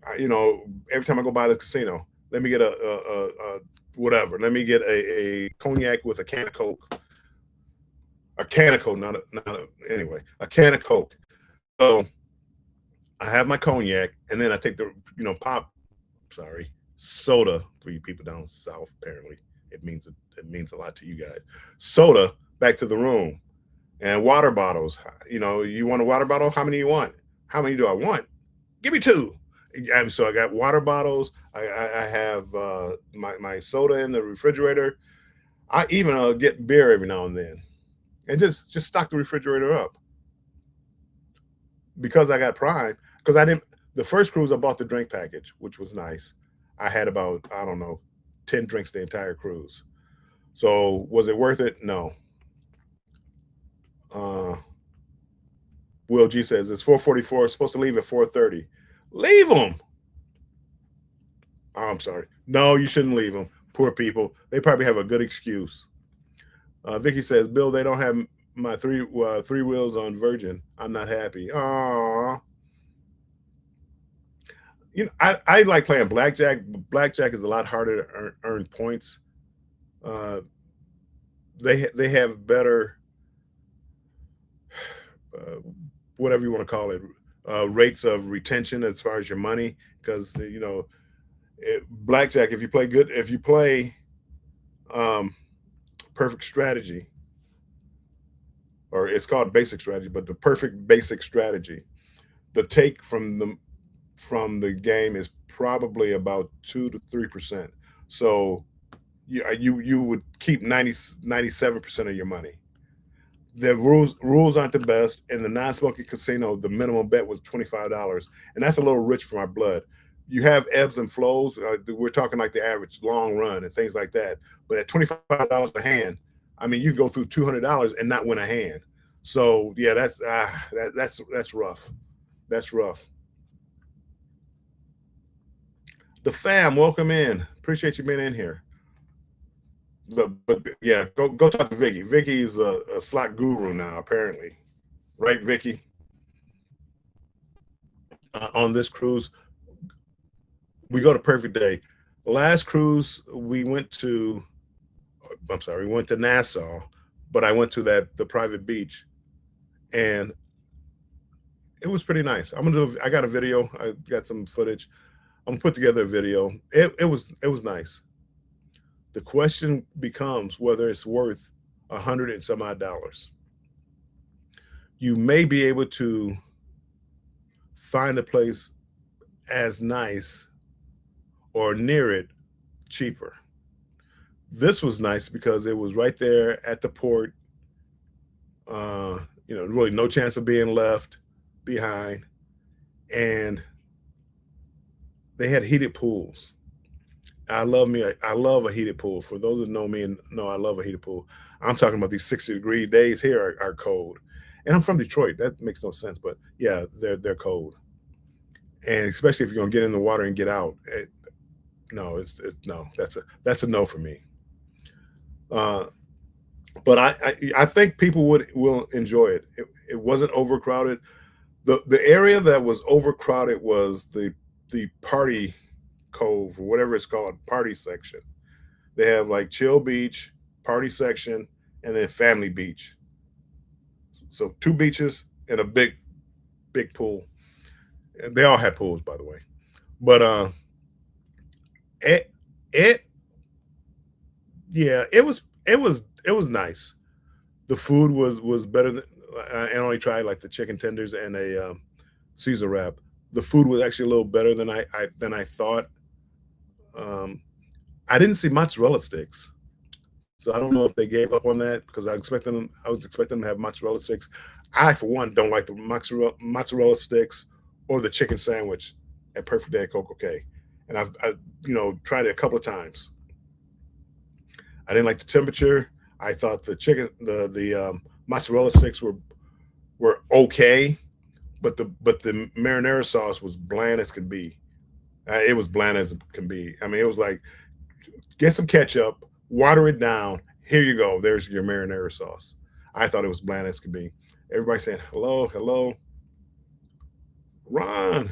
every time I go by the casino, let me get a whatever. Let me get a cognac with a can of Coke. A can of Coke, anyway, a can of Coke. So I have my cognac, and then I take the soda for you people down south. Apparently, it means a lot to you guys. Soda back to the room, and water bottles. You want a water bottle? How many do you want? How many do I want? Give me 2. And so I got water bottles. I have my soda in the refrigerator. I even get beer every now and then, and just stock the refrigerator up. Because I got Prime, because I didn't. The first cruise I bought the drink package, which was nice. I had about 10 drinks the entire cruise. So was it worth it? No. Will G says it's 4:44. Supposed to leave at 4:30. Leave them. Oh, I'm sorry. No, you shouldn't leave them. Poor people. They probably have a good excuse. Vicky says, Bill, they don't have my three wheels on Virgin. I'm not happy. Aww. I like playing blackjack. Blackjack is a lot harder to earn points. They have better, whatever you want to call it, rates of retention as far as your money, because blackjack, if you play good, if you play um, perfect strategy, or it's called basic strategy, but the perfect basic strategy, the take from the game is probably about 2 to 3%. So you would keep 97% of your money. The rules aren't the best. In the non-smoking casino, the minimum bet was $25, and that's a little rich for my blood. You have ebbs and flows. We're talking like the average long run and things like that. But at $25 a hand, I mean, you can go through $200 and not win a hand. So yeah, that's rough. That's rough. The fam, welcome in. Appreciate you being in here. But yeah, go talk to Vicky. Vicky's a slot guru now, apparently, right, Vicky? On this cruise, we go to Perfect Day. Last cruise we went to, I'm sorry, we went to Nassau, but I went to the private beach, and it was pretty nice. I got a video. I got some footage. I'm gonna put together a video. It was nice. The question becomes whether it's worth $100 and some odd dollars. You may be able to find a place as nice or near it cheaper. This was nice because it was right there at the port. Really no chance of being left behind, and they had heated pools. I love a heated pool. For those that know me and know I love a heated pool. I'm talking about these 60-degree days here are cold. And I'm from Detroit. That makes no sense, but yeah, they're cold. And especially if you're gonna get in the water and get out, no, no. That's a no for me. Uh, but I think people will enjoy it. It wasn't overcrowded. The area that was overcrowded was the party cove, or whatever it's called, party section. They have like chill beach, party section, and then family beach. So two beaches and a big pool. And they all had pools, by the way. But it it yeah, it was nice. The food was better than I only tried like the chicken tenders and a Caesar wrap. The food was actually a little better than I thought. Um, I didn't see mozzarella sticks, so I don't know if they gave up on that because I was expecting them to have mozzarella sticks. I, for one, don't like the mozzarella sticks or the chicken sandwich at Perfect Day at Coco Cay, and I've tried it a couple of times. I didn't like the temperature. I thought the mozzarella sticks were okay, but the marinara sauce was bland as could be. It was bland as it can be. I mean, it was like, get some ketchup, water it down. Here you go. There's your marinara sauce. I thought it was bland as could be. Everybody saying hello, hello, Ron.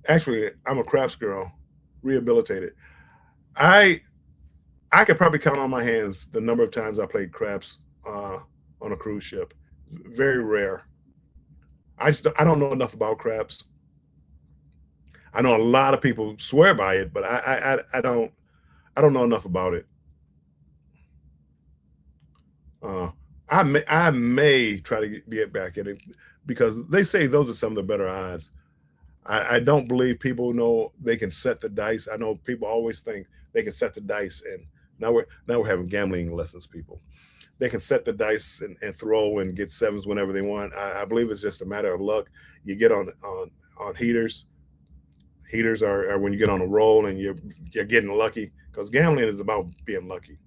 Actually, I'm a craps girl, rehabilitated. I I could probably count on my hands the number of times I played craps on a cruise ship. Very rare. I don't know enough about craps. I know a lot of people swear by it, but I don't know enough about it. Uh, I may try to get back in it because they say those are some of the better odds. I don't believe people know they can set the dice. I know people always think they can set the dice, and now we're having gambling lessons. People, they can set the dice and throw and get sevens whenever they want. I believe it's just a matter of luck. You get on heaters. Heaters are when you get on a roll and you're getting lucky because gambling is about being lucky.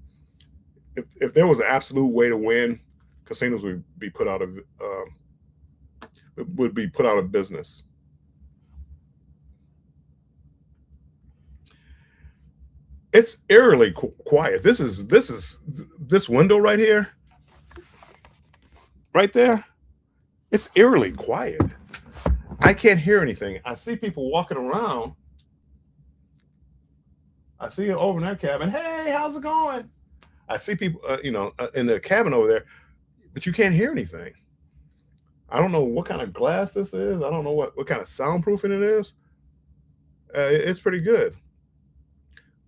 If there was an absolute way to win, casinos would be put out of business. It's eerily quiet. This window right here, right there. It's eerily quiet. I can't hear anything. I see people walking around. I see an overnight cabin. Hey, how's it going? I see people, in the cabin over there, but you can't hear anything. I don't know what kind of glass this is. I don't know what kind of soundproofing it is. It's pretty good.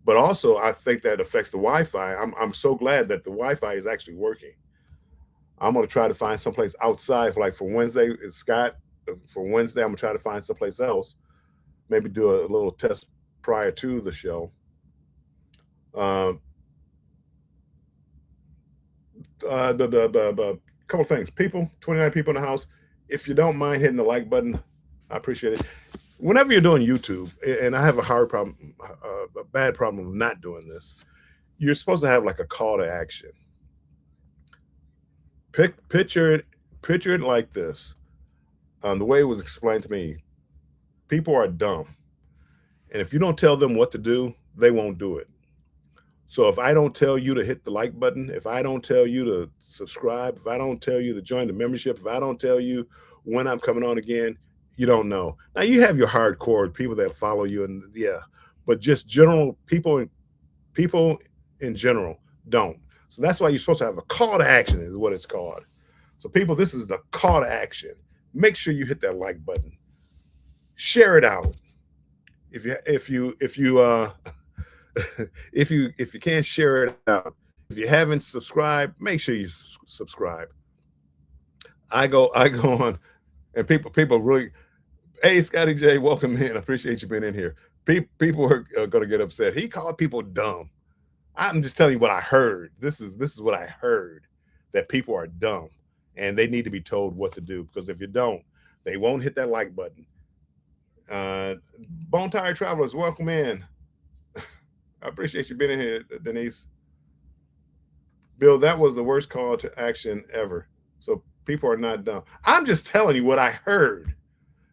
But also, I think that affects the Wi-Fi. I'm so glad that the Wi-Fi is actually working. I'm gonna try to find someplace outside for like for Wednesday. Scott, for Wednesday, I'm gonna try to find someplace else. Maybe do a little test prior to the show. Um, the couple things. People, 29 people in the house. If you don't mind hitting the like button, I appreciate it. Whenever you're doing YouTube, and I have a hard problem, a bad problem of not doing this, you're supposed to have like a call to action. Picture it like this. The way it was explained to me, people are dumb, and if you don't tell them what to do, they won't do it. So if I don't tell you to hit the like button, if I don't tell you to subscribe, if I don't tell you to join the membership, if I don't tell you when I'm coming on again, you don't know. Now you have your hardcore people that follow you, and yeah, but just general people in general don't. So that's why you're supposed to have a call to action, is what it's called. So people, this is the call to action. Make sure you hit that like button. Share it out. If you if you can't share it out, if you haven't subscribed, make sure you subscribe. I go on, and people really, hey Scotty J, welcome in. I appreciate you being in here. People are going to get upset. He called people dumb. I'm just telling you what I heard. This is what I heard, that people are dumb and they need to be told what to do, because if you don't, they won't hit that like button. Bone Tired Travelers, welcome in. I appreciate you being in here, Denise. Bill, that was the worst call to action ever. So people are not dumb. I'm just telling you what I heard,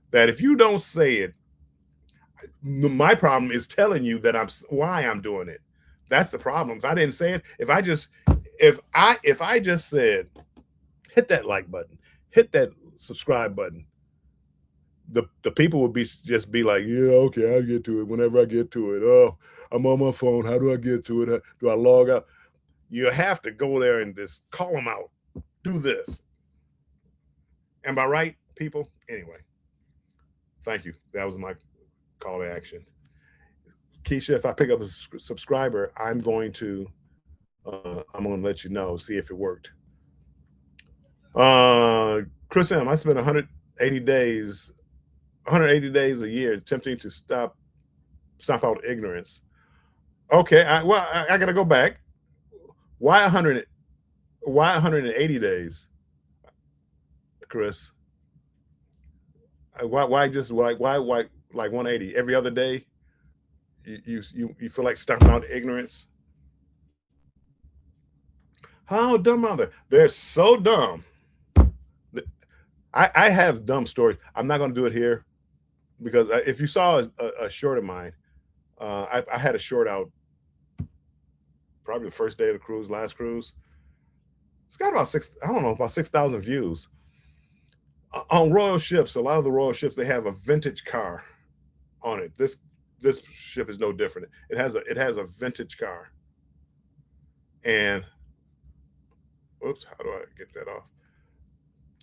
that if you don't say it, my problem is telling you that why I'm doing it. That's the problem. If I didn't say it, if I just said, hit that like button, hit that subscribe button, the people would just be like, yeah, okay, I'll get to it whenever I get to it. Oh, I'm on my phone. How do I get to it? Do I log out? You have to go there and just call them out. Do this. Am I right, people? Anyway, thank you. That was my call to action. Keisha, if I pick up a subscriber, I'm going to let you know, see if it worked. Chris M, I spent 180 days a year attempting to stop out ignorance. Okay, I gotta go back. Why 180 days, Chris? Why just like 180 every other day? You feel like stomping out ignorance? How dumb are they? They're so dumb. I have dumb stories. I'm not going to do it here, because if you saw a short of mine, I had a short out probably the first day of the cruise, last cruise. It's got about 6,000 views. On royal ships, a lot of the royal ships, they have a vintage car on it. This ship is no different. It has a vintage car. And oops, how do I get that off?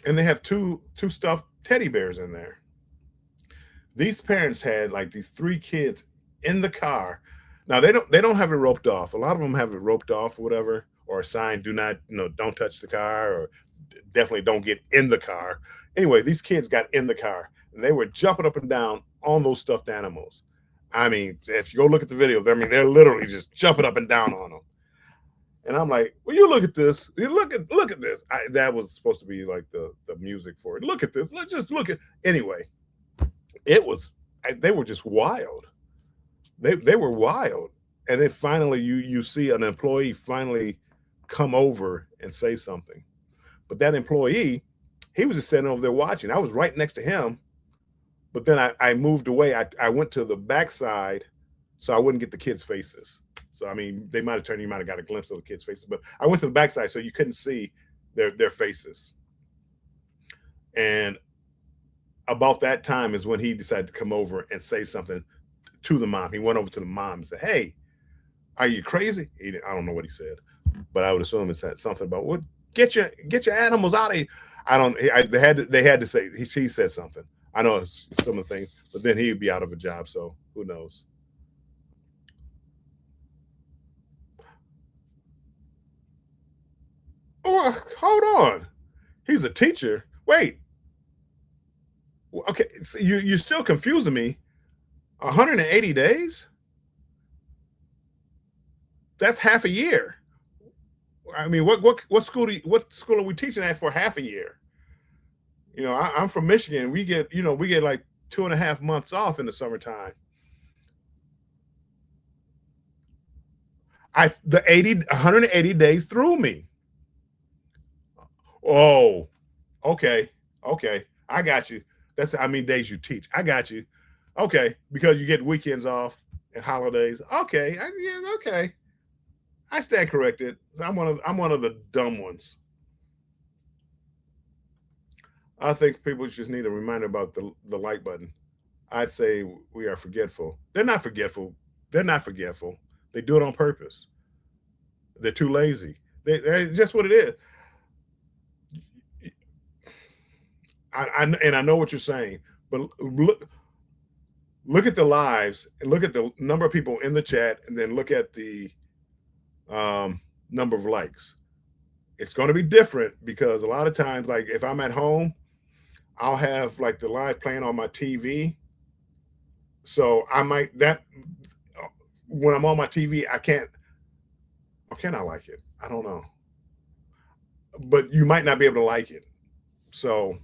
And they have two stuffed teddy bears in there. These parents had like these 3 kids in the car. Now they don't have it roped off. A lot of them have it roped off or whatever, or a sign, do not, don't touch the car, or definitely don't get in the car. Anyway, these kids got in the car and they were jumping up and down on those stuffed animals. I mean, if you go look at the video, I mean, they're literally just jumping up and down on them. And I'm like, well, you look at this. You look at this. That was supposed to be like the music for it. Look at this. Let's just look at. Anyway, they were just wild. They were wild. And then finally, you see an employee finally come over and say something. But that employee, he was just sitting over there watching. I was right next to him. But then I moved away. I went to the backside so I wouldn't get the kids' faces. So, I mean, they might have turned, you might have got a glimpse of the kids' faces, but I went to the backside so you couldn't see their faces. And about that time is when he decided to come over and say something to the mom. He went over to the mom and said, hey, are you crazy? I don't know what he said, but I would assume it said something about, well, get your animals out of here. I don't. They had to say he said something. I know it's some of the things, but then he'd be out of a job. So who knows? Oh, hold on. He's a teacher. Wait. Okay. So you're still confusing me. 180 days? That's half a year. I mean, what school are we teaching at for half a year? You know, I'm from Michigan. We get like 2.5 months off in the summertime. The 180 days threw me. Oh, okay, okay, I got you. That's how many days you teach. I got you. Okay, because you get weekends off and holidays. Okay, yeah, okay. I stand corrected. So I'm one of the dumb ones. I think people just need a reminder about the like button. I'd say we are forgetful. They're not forgetful. They're not forgetful. They do it on purpose. They're too lazy. They're just what it is. And I know what you're saying, but look at the lives and look at the number of people in the chat, and then look at the number of likes. It's going to be different because a lot of times, like if I'm at home, I'll have like the live playing on my TV. So I might that when I'm on my TV, I can't. Or can I like it? I don't know. But you might not be able to like it. So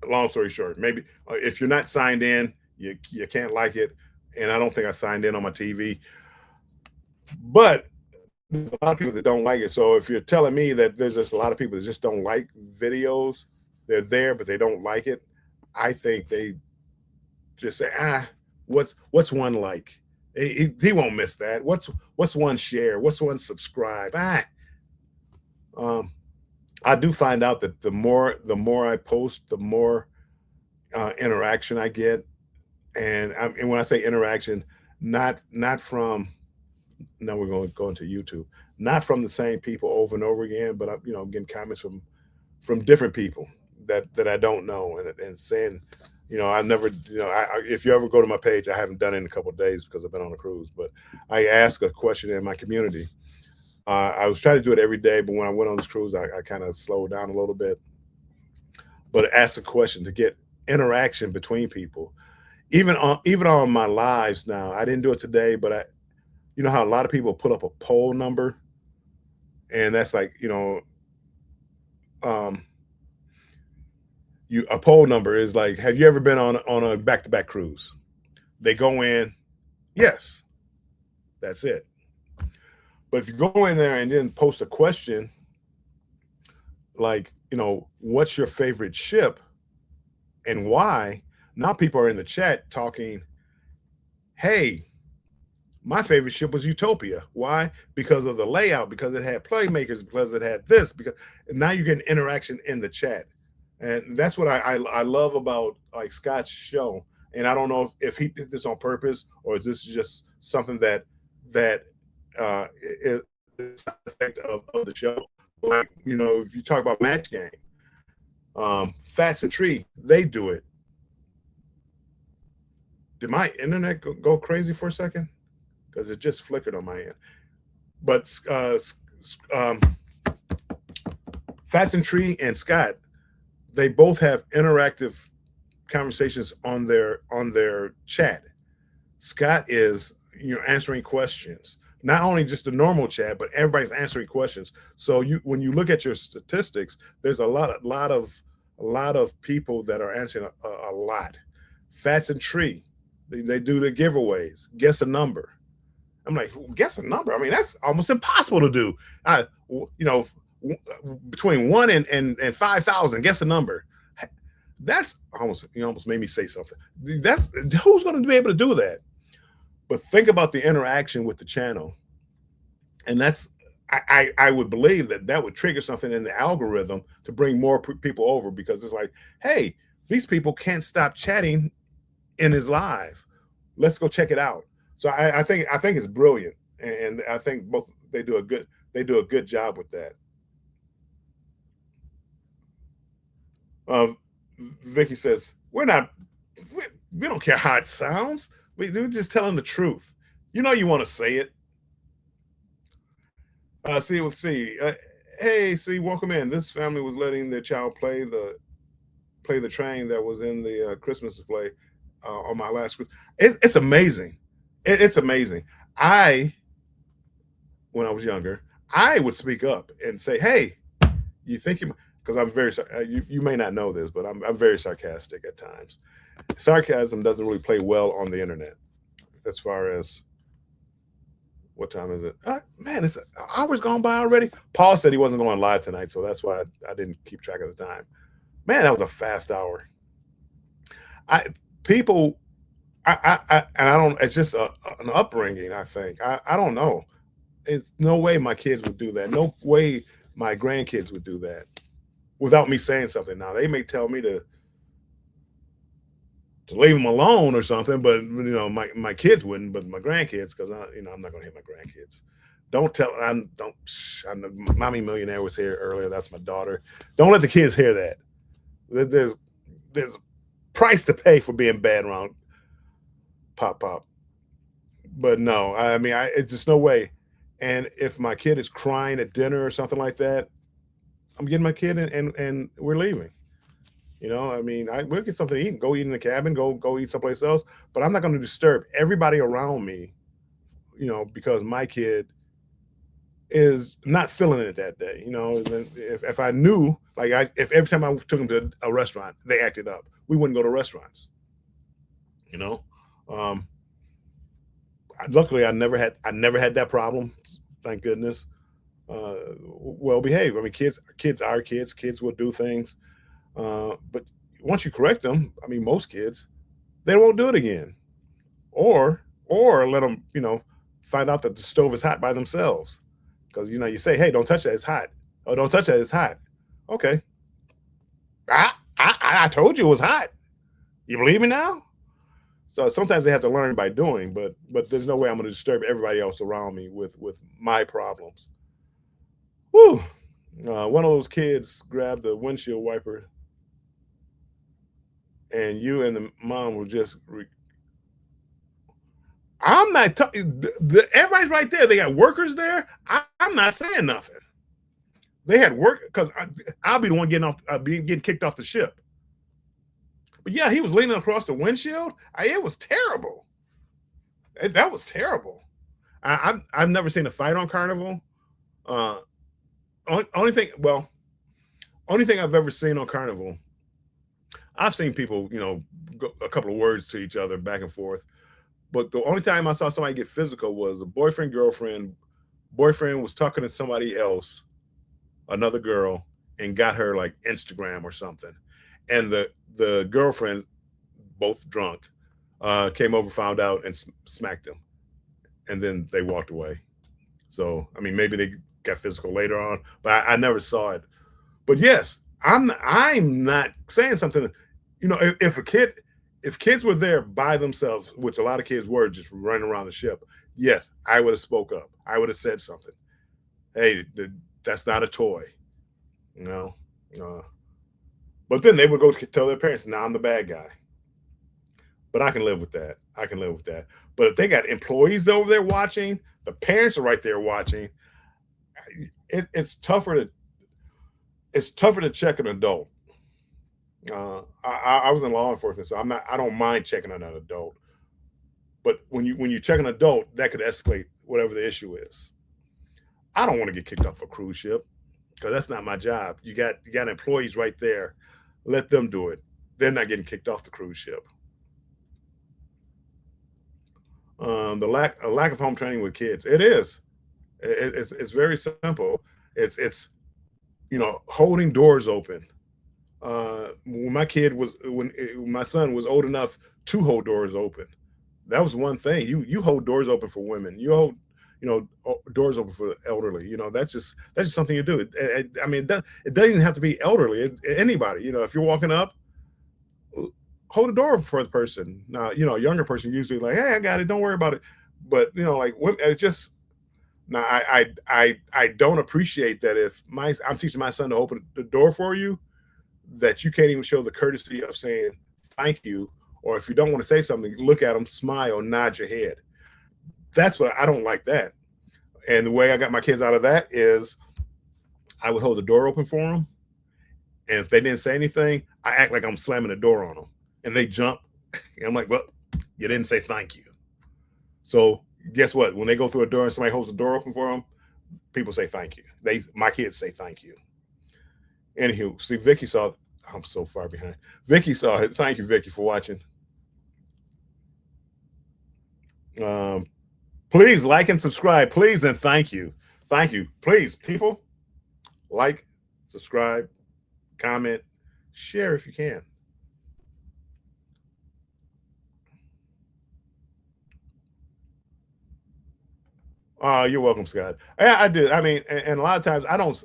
long story short, maybe if you're not signed in, you can't like it. And I don't think I signed in on my TV. But there's a lot of people that don't like it. So if you're telling me that there's just a lot of people that just don't like videos, they're there but they don't like it, I think they just say, what's one like? He won't miss that. What's one share? What's one subscribe? Um, I do find out that the more I post, the more interaction I get, and when I say interaction, not from now we're going to go into YouTube, not from the same people over and over again, but I'm getting comments from different people that I don't know, and saying, I never, if you ever go to my page, I haven't done it in a couple of days because I've been on a cruise, but I ask a question in my community. I was trying to do it every day, but when I went on this cruise, I kind of slowed down a little bit. But ask a question to get interaction between people, even on my lives now. I didn't do it today, but you know how a lot of people put up a poll number, and that's like um, a poll number is like, have you ever been on a back to back cruise? They go in, yes, that's it. But if you go in there and then post a question like, what's your favorite ship and why? Now people are in the chat talking, hey, my favorite ship was Utopia. Why? Because of the layout, because it had playmakers, because it had this, because now you're getting interaction in the chat. And that's what I love about like Scott's show. And I don't know if he did this on purpose or this is just something that is the effect of the show. Like, if you talk about Match Game, Fats and Tree, they do it. Did my internet go crazy for a second? Because it just flickered on my end. But Fats and Tree and Scott, they both have interactive conversations on their chat. Scott is answering questions, not only just the normal chat, but everybody's answering questions. So when you look at your statistics, there's a lot of people that are answering a lot. Fats and Tree, they do the giveaways. Guess a number. I'm like, guess a number. I mean, that's almost impossible to do. Between 1 and 5,000, guess the number. That's almost made me say something. That's who's going to be able to do that? But think about the interaction with the channel, and that's I would believe that would trigger something in the algorithm to bring more people over, because it's like, hey, these people can't stop chatting in his live. Let's go check it out. So I think it's brilliant, and I think both they do a good job with that. Uh, Vicky says, we, we don't care how it sounds. We're just telling the truth. You know, you want to say it. See, with C. Hey, see, welcome in. This family was letting their child play the train that was in the Christmas display on my last. It's amazing. It's amazing. I, when I was younger, I would speak up and say, "Hey, you think you?" Because I'm very, you may not know this, but I'm very sarcastic at times. Sarcasm doesn't really play well on the internet as far as what time is it? Man, it's hours gone by already. Paul said he wasn't going live tonight, so that's why I didn't keep track of the time. Man, that was a fast hour. I people, and I don't. It's just an upbringing. I think I don't know. It's no way my kids would do that. No way my grandkids would do that without me saying something. Now they may tell me to leave them alone or something, but my kids wouldn't, but my grandkids, because I'm not gonna hit my grandkids. Don't tell. I'm don't. I know Mommy Millionaire was here earlier. That's my daughter. Don't let the kids hear that. There's a price to pay for being bad around Pop. But no, I mean, it's just no way. And if my kid is crying at dinner or something like that, I'm getting my kid and we're leaving. I mean, we'll get something to eat, go eat in the cabin, go eat someplace else. But I'm not going to disturb everybody around me, because my kid is not feeling it that day. If I knew, like, if every time I took him to a restaurant, they acted up, we wouldn't go to restaurants. You know, um, luckily I never had that problem. Thank goodness. Well behaved. I mean, kids are kids. Kids will do things. But once you correct them, I mean, most kids, they won't do it again, or let them, find out that the stove is hot by themselves. Because you say, "Hey, don't touch that. It's hot." Oh, don't touch that. It's hot. Okay. I told you it was hot. You believe me now? So sometimes they have to learn by doing, but there's no way I'm going to disturb everybody else around me with my problems. Whew. One of those kids grabbed the windshield wiper, and you and the mom were just. I'm not talking. Everybody's right there. They got workers there. I'm not saying nothing. They had work because I'll be the one getting kicked off the ship. But yeah, he was leaning across the windshield. It was terrible. That was terrible. I've never seen a fight on Carnival. Uh, only thing, well, only thing I've ever seen on Carnival, I've seen people, go a couple of words to each other back and forth. But the only time I saw somebody get physical was the boyfriend girlfriend. Boyfriend was talking to somebody else, another girl, and got her like Instagram or something. And the girlfriend, both drunk, came over, found out, and smacked him. And then they walked away. So I mean, maybe they got physical later on, but I never saw it. But yes, I'm not saying something. If kids were there by themselves, which a lot of kids were, just running around the ship, yes, I would have spoke up. I would have said something. Hey, that's not a toy, you know. Uh, but then they would go tell their parents, "Now I'm the bad guy." But I can live with that. I can live with that. But if they got employees over there watching, the parents are right there watching. It's tougher to check an adult. I was in law enforcement, so I don't mind checking on an adult. But when you check an adult, that could escalate whatever the issue is. I don't want to get kicked off a cruise ship because that's not my job. You got employees right there. Let them do it. They're not getting kicked off the cruise ship. The lack of home training with kids. It is. It's very simple. It's holding doors open. When my son was old enough to hold doors open, that was one thing. You hold doors open for women. You hold doors open for the elderly. That's just something you do. I mean, it doesn't even have to be elderly. Anybody. If you're walking up, hold the door for the person. Now, a younger person usually like, "Hey, I got it. Don't worry about it." But like it's just now. I don't appreciate that if I'm teaching my son to open the door for you, that you can't even show the courtesy of saying thank you, or if you don't want to say something, look at them, smile, nod your head. That's what I don't like that. And the way I got my kids out of that is I would hold the door open for them, and if they didn't say anything, I act like I'm slamming the door on them, and they jump, and I'm like, well, you didn't say thank you. So guess what? When they go through a door and somebody holds the door open for them, people say thank you. My kids say thank you. Anywho, see, Vicky saw. I'm so far behind. Vicky saw it. Thank you, Vicky, for watching. Please like and subscribe, please, and thank you. Thank you. Please, people, like, subscribe, comment, share if you can. You're welcome, Scott. I do. I mean, and a lot of times I don't.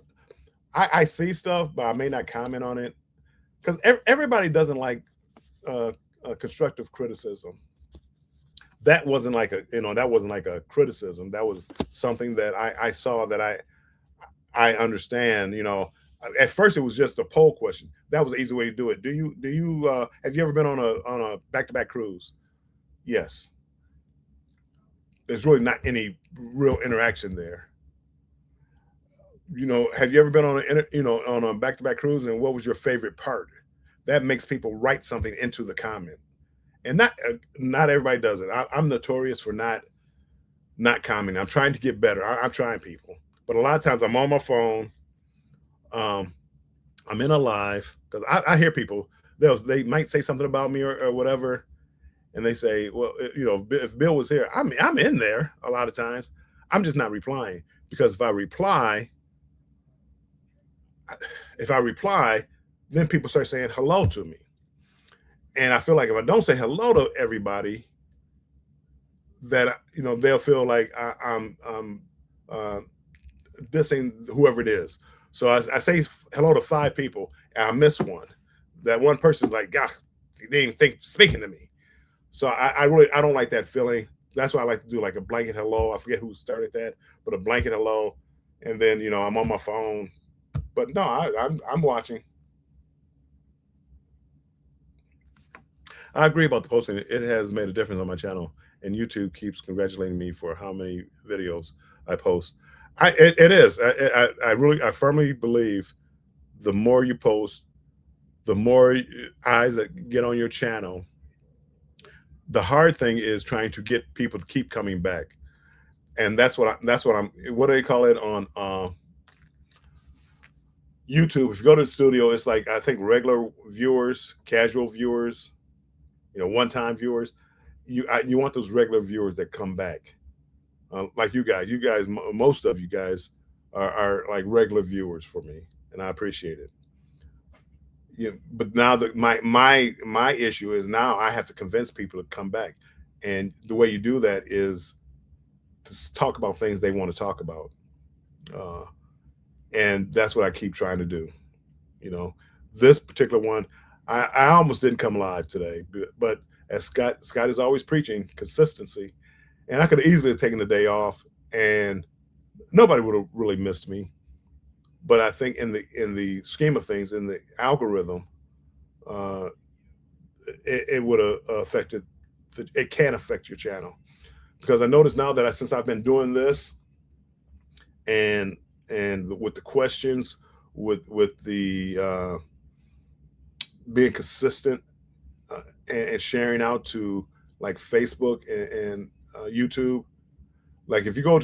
I see stuff, but I may not comment on it because everybody doesn't like constructive criticism. That wasn't like a criticism. That was something that I saw that I understand. At first it was just a poll question. That was the easy way to do it. Do you have you ever been on a back-to-back cruise? Yes. There's really not any real interaction there. Have you ever been on a back-to-back cruise, and what was your favorite part? That makes people write something into the comment, and not everybody does it. I'm notorious for not commenting. I'm trying to get better. I'm trying, people, but a lot of times I'm on my phone. I'm in a live because I hear people. They might say something about me or whatever, and they say, well, if Bill was here, I'm in there a lot of times. I'm just not replying, because if I reply, then people start saying hello to me. And I feel like if I don't say hello to everybody, that they'll feel like I'm dissing whoever it is. So I say hello to 5 people, and I miss one. That one person's like, gosh, he didn't even think speaking to me. So I don't like that feeling. That's why I like to do like a blanket hello. I forget who started that, but a blanket hello, and then I'm on my phone. But no, I'm watching. I agree about the posting. It has made a difference on my channel, and YouTube keeps congratulating me for how many videos I post. It is. I firmly believe the more you post, the more eyes that get on your channel. The hard thing is trying to get people to keep coming back, and that's what I'm. What do they call it on YouTube? If you go to the studio, it's like, I think, regular viewers, casual viewers, one-time viewers. You want those regular viewers that come back, like you guys. Most of you guys are like regular viewers for me, and I appreciate it. But now my issue is, now I have to convince people to come back, and the way you do that is to talk about things they want to talk about, and that's what I keep trying to do. This particular one, I almost didn't come live today, but as Scott is always preaching consistency, and I could easily have taken the day off, and nobody would have really missed me. But I think in the scheme of things, in the algorithm, it would have affected. It can affect your channel, because I noticed now that since I've been doing this, and with the questions, with the being consistent, and sharing out to like Facebook and YouTube. Like if you go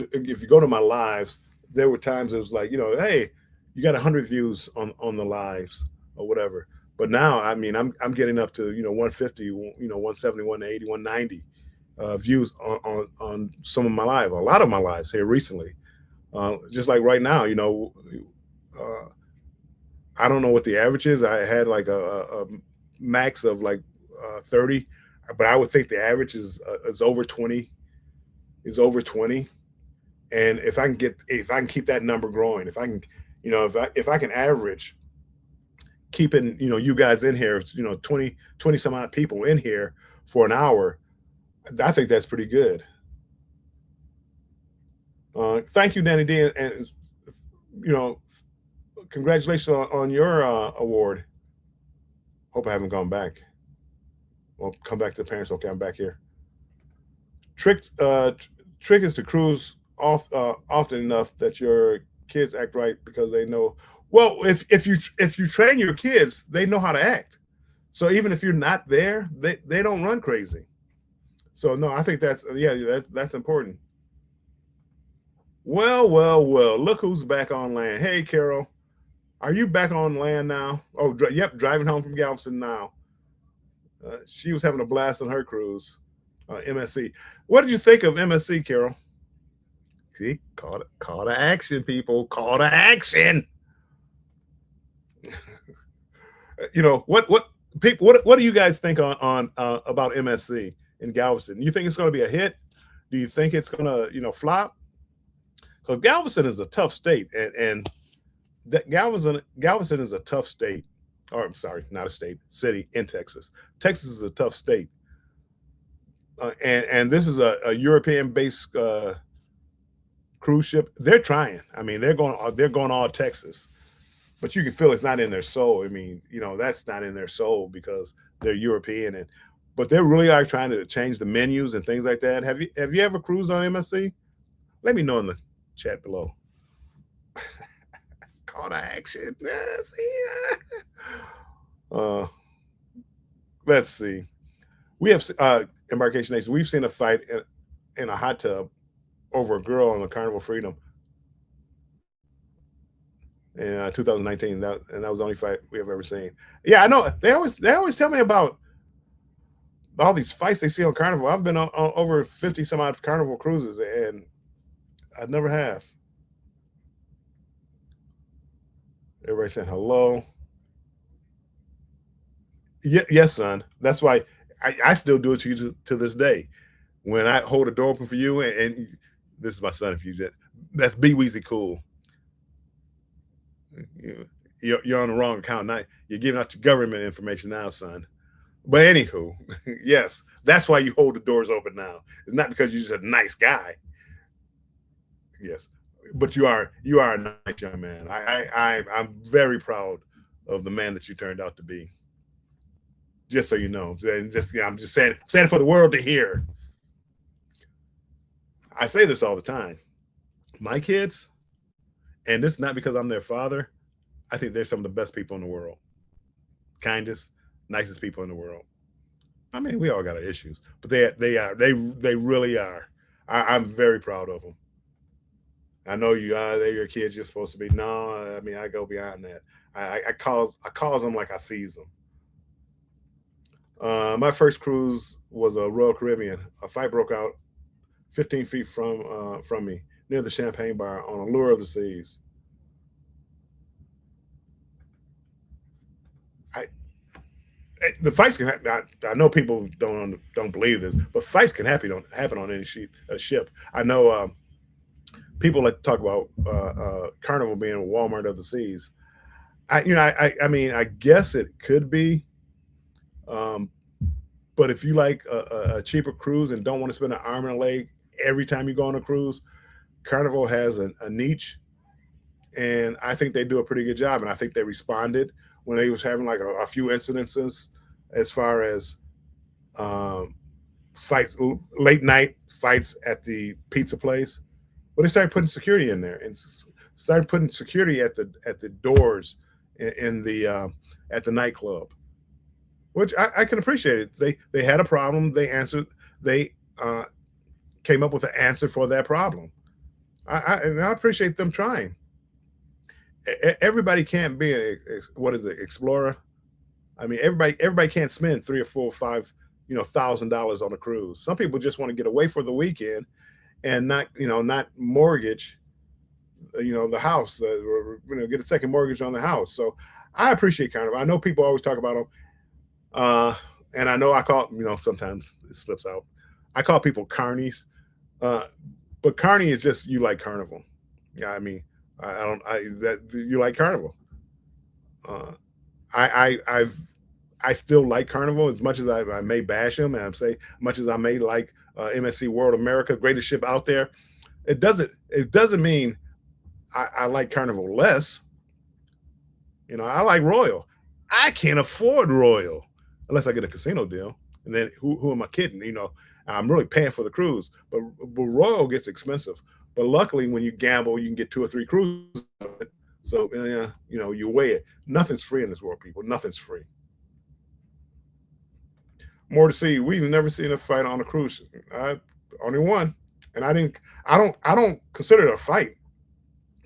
to my lives, there were times it was like, hey, you got 100 views on the lives or whatever. But now, I mean, I'm getting up to 150, 170, 180, 190 views on some of my lives, a lot of my lives here recently. Just like right now, I don't know what the average is. I had like a max of like 30, but I would think the average is over 20. Is over 20. And if I can keep that number growing, if I can, if I can average keeping, you guys in here, 20 some odd people in here for an hour, I think that's pretty good. Thank you, Danny D, and congratulations on your award. Hope I haven't gone back. Well, come back to the parents. Okay, I'm back here. Trick trick is to cruise off often enough that your kids act right because they know. Well, if you train your kids, they know how to act. So even if you're not there, they don't run crazy. So no, I think that's yeah, that's important. Well, well, well. Look who's back on land. Hey, Carol, are you back on land now? Oh, yep, driving home from Galveston now. She was having a blast on her cruise. MSC. What did you think of MSC, Carol? See, call to action, people. Call to action. You know what people what do you guys think on about MSC in Galveston? You think it's going to be a hit? Do you think it's going to flop? Because Galveston is a tough state, and that Galveston is a tough state. Or I'm sorry, not a state, city in Texas. Texas is a tough state, and this is a European based cruise ship. They're trying. I mean, they're going all Texas, but you can feel it's not in their soul. I mean, that's not in their soul because they're European, but they really are trying to change the menus and things like that. Have you ever cruised on MSC? Let me know in the chat below. Call to action. Let's see. We have Embarkation Nation. We've seen a fight in a hot tub over a girl on the Carnival Freedom in 2019. That was the only fight we have ever seen. Yeah, I know. They always tell me about all these fights they see on Carnival. I've been on over 50 some odd Carnival cruises, and I never have. Everybody saying hello. Yes, son. That's why I still do it to you to this day. When I hold the door open for you, and this is my son. If you just that's B Weezy cool. You're on the wrong account. Now you're giving out your government information now, son. But anywho, yes, that's why you hold the doors open now. It's not because you're just a nice guy. Yes, but you are a nice young man. I'm very proud of the man that you turned out to be. Just so you know, and I'm just saying it for the world to hear. I say this all the time. My kids, and this is not because I'm their father, I think they're some of the best people in the world. Kindest, nicest people in the world. I mean, we all got our issues, but they really are. I'm very proud of them. I know they're your kids. You're supposed to be. No, I mean, I go beyond that. I calls them like I sees them. My first cruise was a Royal Caribbean. A fight broke out 15 feet from me near the Champagne Bar on Allure of the Seas. The fights can happen. I know people don't believe this, but fights can happen on any ship. I know people like to talk about Carnival being a Walmart of the seas. I mean, I guess it could be, but if you like a cheaper cruise and don't want to spend an arm and a leg every time you go on a cruise, Carnival has a niche, and I think they do a pretty good job. And I think they responded when they was having like a few incidences as far as fights, late night fights at the pizza place. Well, they started putting security in there and started putting security at the doors in the at the nightclub, which I can appreciate it. They had a problem. They answered. They came up with an answer for that problem. And I appreciate them trying. Everybody can't be what is it, explorer. I mean, everybody can't spend $3 or $4 or $5, $1,000 on a cruise. Some people just want to get away for the weekend and not mortgage, the house, get a second mortgage on the house. So I appreciate Carnival. I know people always talk about them, and I know I call sometimes it slips out. I call people carnies, but carny is just you like Carnival. Yeah, I mean. That you like Carnival. I still like Carnival as much as I may bash them, and I say much as I may like MSC World America, greatest ship out there. It doesn't mean I like Carnival less. I like Royal. I can't afford Royal unless I get a casino deal. And then who am I kidding? You know, I'm really paying for the cruise, but Royal gets expensive. But luckily, when you gamble, you can get 2 or 3 cruises. So you know, you weigh it. Nothing's free in this world, people. Nothing's free. More to see. We've never seen a fight on a cruise. Only one, and I didn't. I don't consider it a fight.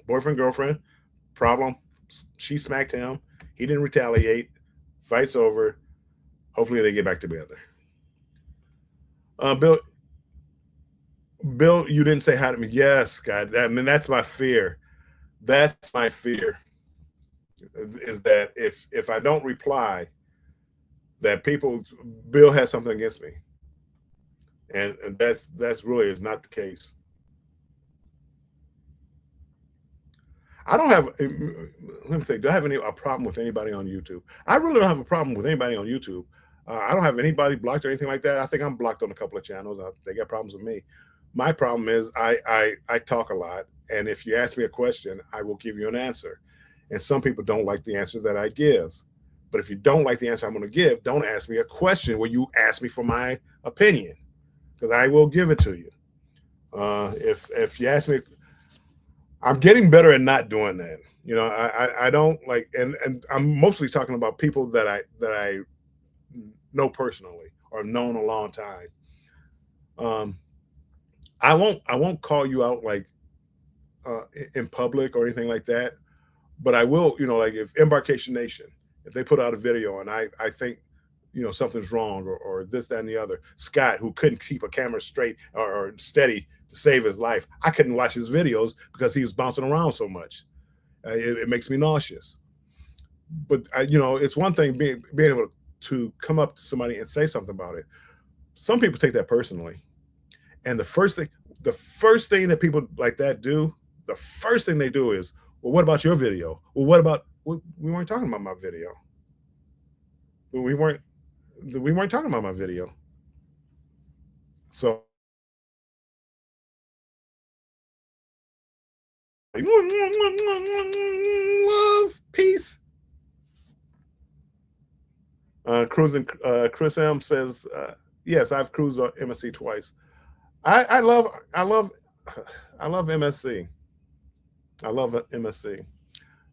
Boyfriend girlfriend problem. She smacked him. He didn't retaliate. Fight's over. Hopefully they get back together. Bill, Bill, you didn't say hi to me. Yes, God. I mean, that's my fear. That's my fear. Is that if I don't reply, that people Bill has something against me, and that's really is not the case. I don't have. Let me say, do I have any a problem with anybody on YouTube? I really don't have a problem with anybody on YouTube. I don't have anybody blocked or anything like that. I think I'm blocked on a couple of channels. They got problems with me. My problem is I talk a lot, and if you ask me a question, I will give you an answer. And some people don't like the answer that I give. But if you don't like the answer I'm going to give, don't ask me a question where you ask me for my opinion, because I will give it to you. If you ask me, I'm getting better at not doing that. You know, I don't like, and I'm mostly talking about people that I know personally or have known a long time. Um, I won't call you out like in public or anything like that, but I will. You know, like if Embarkation Nation, if they put out a video and I think you know something's wrong or this that and the other, Scott who couldn't keep a camera straight or steady to save his life, I couldn't watch his videos because he was bouncing around so much. It makes me nauseous. But you know, it's one thing being able to come up to somebody and say something about it. Some people take that personally, and the first thing that people like that do, the first thing they do is, well, what about your video? Well, what about we weren't talking about my video. We weren't we weren't talking about my video. So love, peace. Cruising, Chris M says, yes, I've cruised on MSC twice. I love I love MSC. I love MSC.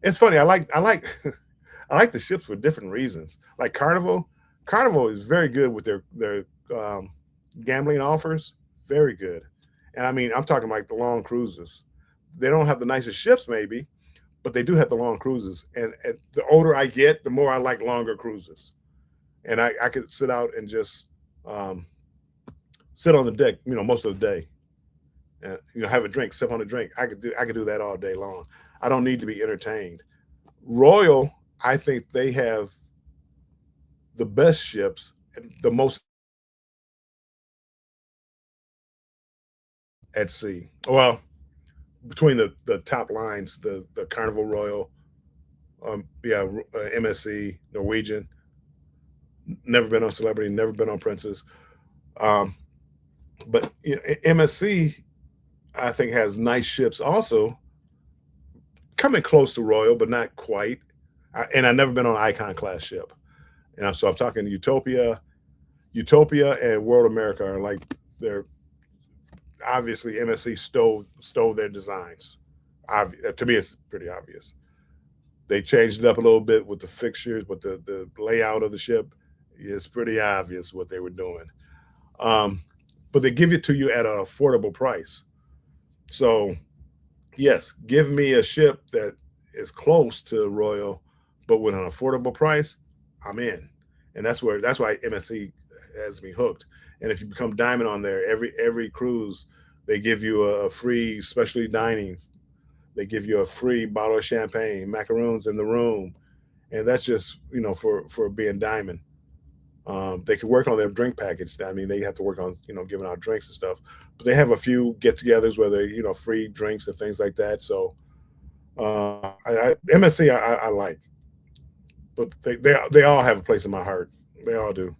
It's funny. I like I like the ships for different reasons. Like Carnival, Carnival is very good with their gambling offers. Very good. And I mean, I'm talking like the long cruises. They don't have the nicest ships, maybe, but they do have the long cruises. And the older I get, the more I like longer cruises. And I could sit out and just um, sit on the deck, you know, most of the day, and you know, have a drink, sip on a drink. I could do that all day long. I don't need to be entertained. Royal, I think they have the best ships, and the most at sea. Well, between the top lines, the Carnival Royal, yeah, MSC, Norwegian. Never been on Celebrity, never been on Princess. Um, but you know, MSC, I think, has nice ships also, coming close to Royal, but not quite. And I've never been on an Icon class ship. And so I'm talking Utopia, Utopia, and World America are like they're obviously MSC stole their designs. To me, it's pretty obvious. They changed it up a little bit with the fixtures, but the layout of the ship is pretty obvious what they were doing. Um, but they give it to you at an affordable price. So yes, give me a ship that is close to Royal, but with an affordable price, I'm in. And that's why MSC has me hooked. And if you become diamond on there, every cruise they give you a free specialty dining. They give you a free bottle of champagne, macaroons in the room, and that's just for being diamond. They could work on their drink package. I mean, they have to work on giving out drinks and stuff, but they have a few get-togethers where they free drinks and things like that. So MSC I like, but they all have a place in my heart. They all do.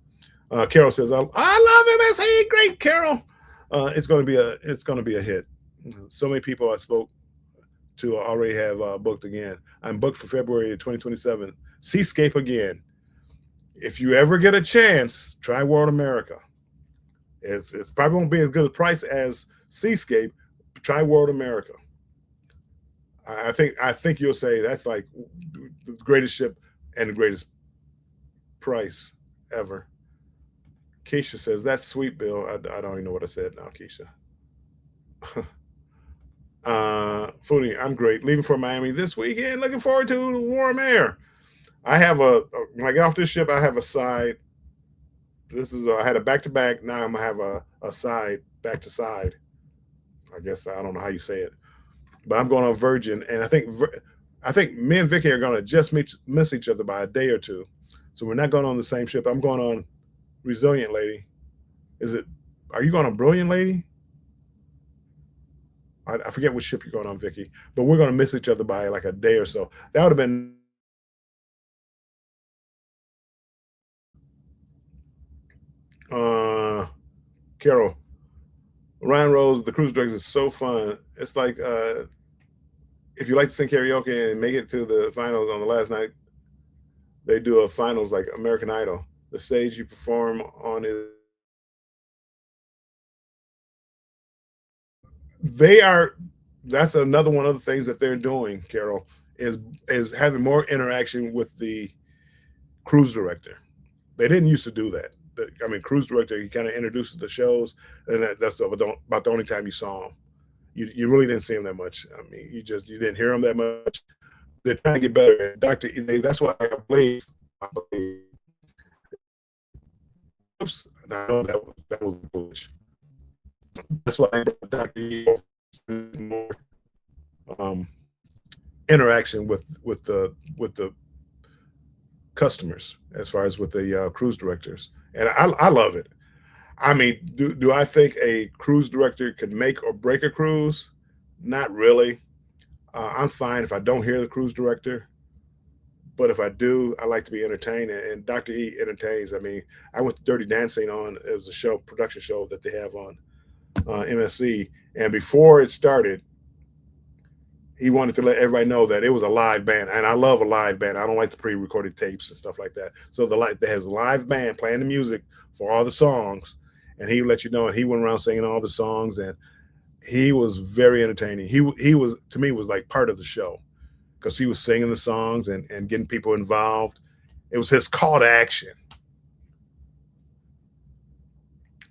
Carol says, I love MSC. Great, Carol. It's going to be a hit. So many people I spoke to already have booked again. I'm booked for February 2027. Seascape again. If you ever get a chance, try World America. It's probably won't be as good a price as Seascape. Try World America. I think you'll say that's like the greatest ship and the greatest price ever. Keisha says that's sweet, Bill. I don't even know what I said now, Keisha. Foodie, I'm great. Leaving for Miami this weekend. Looking forward to the warm air. I have when I get off this ship, I have a side. This is I had a back to back. Now I'm gonna have a side back to side. I guess I don't know how you say it, but I'm going on Virgin, and I think me and Vicky are gonna just miss each other by a day or two, so we're not going on the same ship. I'm going on Resilient Lady. Are you going on Brilliant Lady? I forget which ship you're going on, Vicky, but we're going to miss each other by like a day or so. That would have been. Carol, Ryan Rose, the cruise director is so fun. It's like if you like to sing karaoke and make it to the finals on the last night, they do a finals like American Idol. The stage you perform on is. That's another one of the things that they're doing, Carol, is having more interaction with the cruise director. They didn't used to do that. I mean, cruise director, he kind of introduces the shows, and that's about the only time you saw him. You really didn't see him that much. I mean, you didn't hear him that much. They're trying to get better. That's why I believe. Oops, I know that was bullish. That's why Dr. E more interaction with the customers as far as with the cruise directors, and I love it. I mean, do I think a cruise director could make or break a cruise? Not really. I'm fine if I don't hear the cruise director, but if I do, I like to be entertained, and Dr. E entertains. I mean, I went to Dirty Dancing on it was a production show that they have on MSC, and before it started, he wanted to let everybody know that it was a live band, and I love a live band. I don't like the pre-recorded tapes and stuff like that. So there has a live band playing the music for all the songs, and he let you know. And he went around singing all the songs, and he was very entertaining. He was, to me, was like part of the show because he was singing the songs and getting people involved. It was his call to action.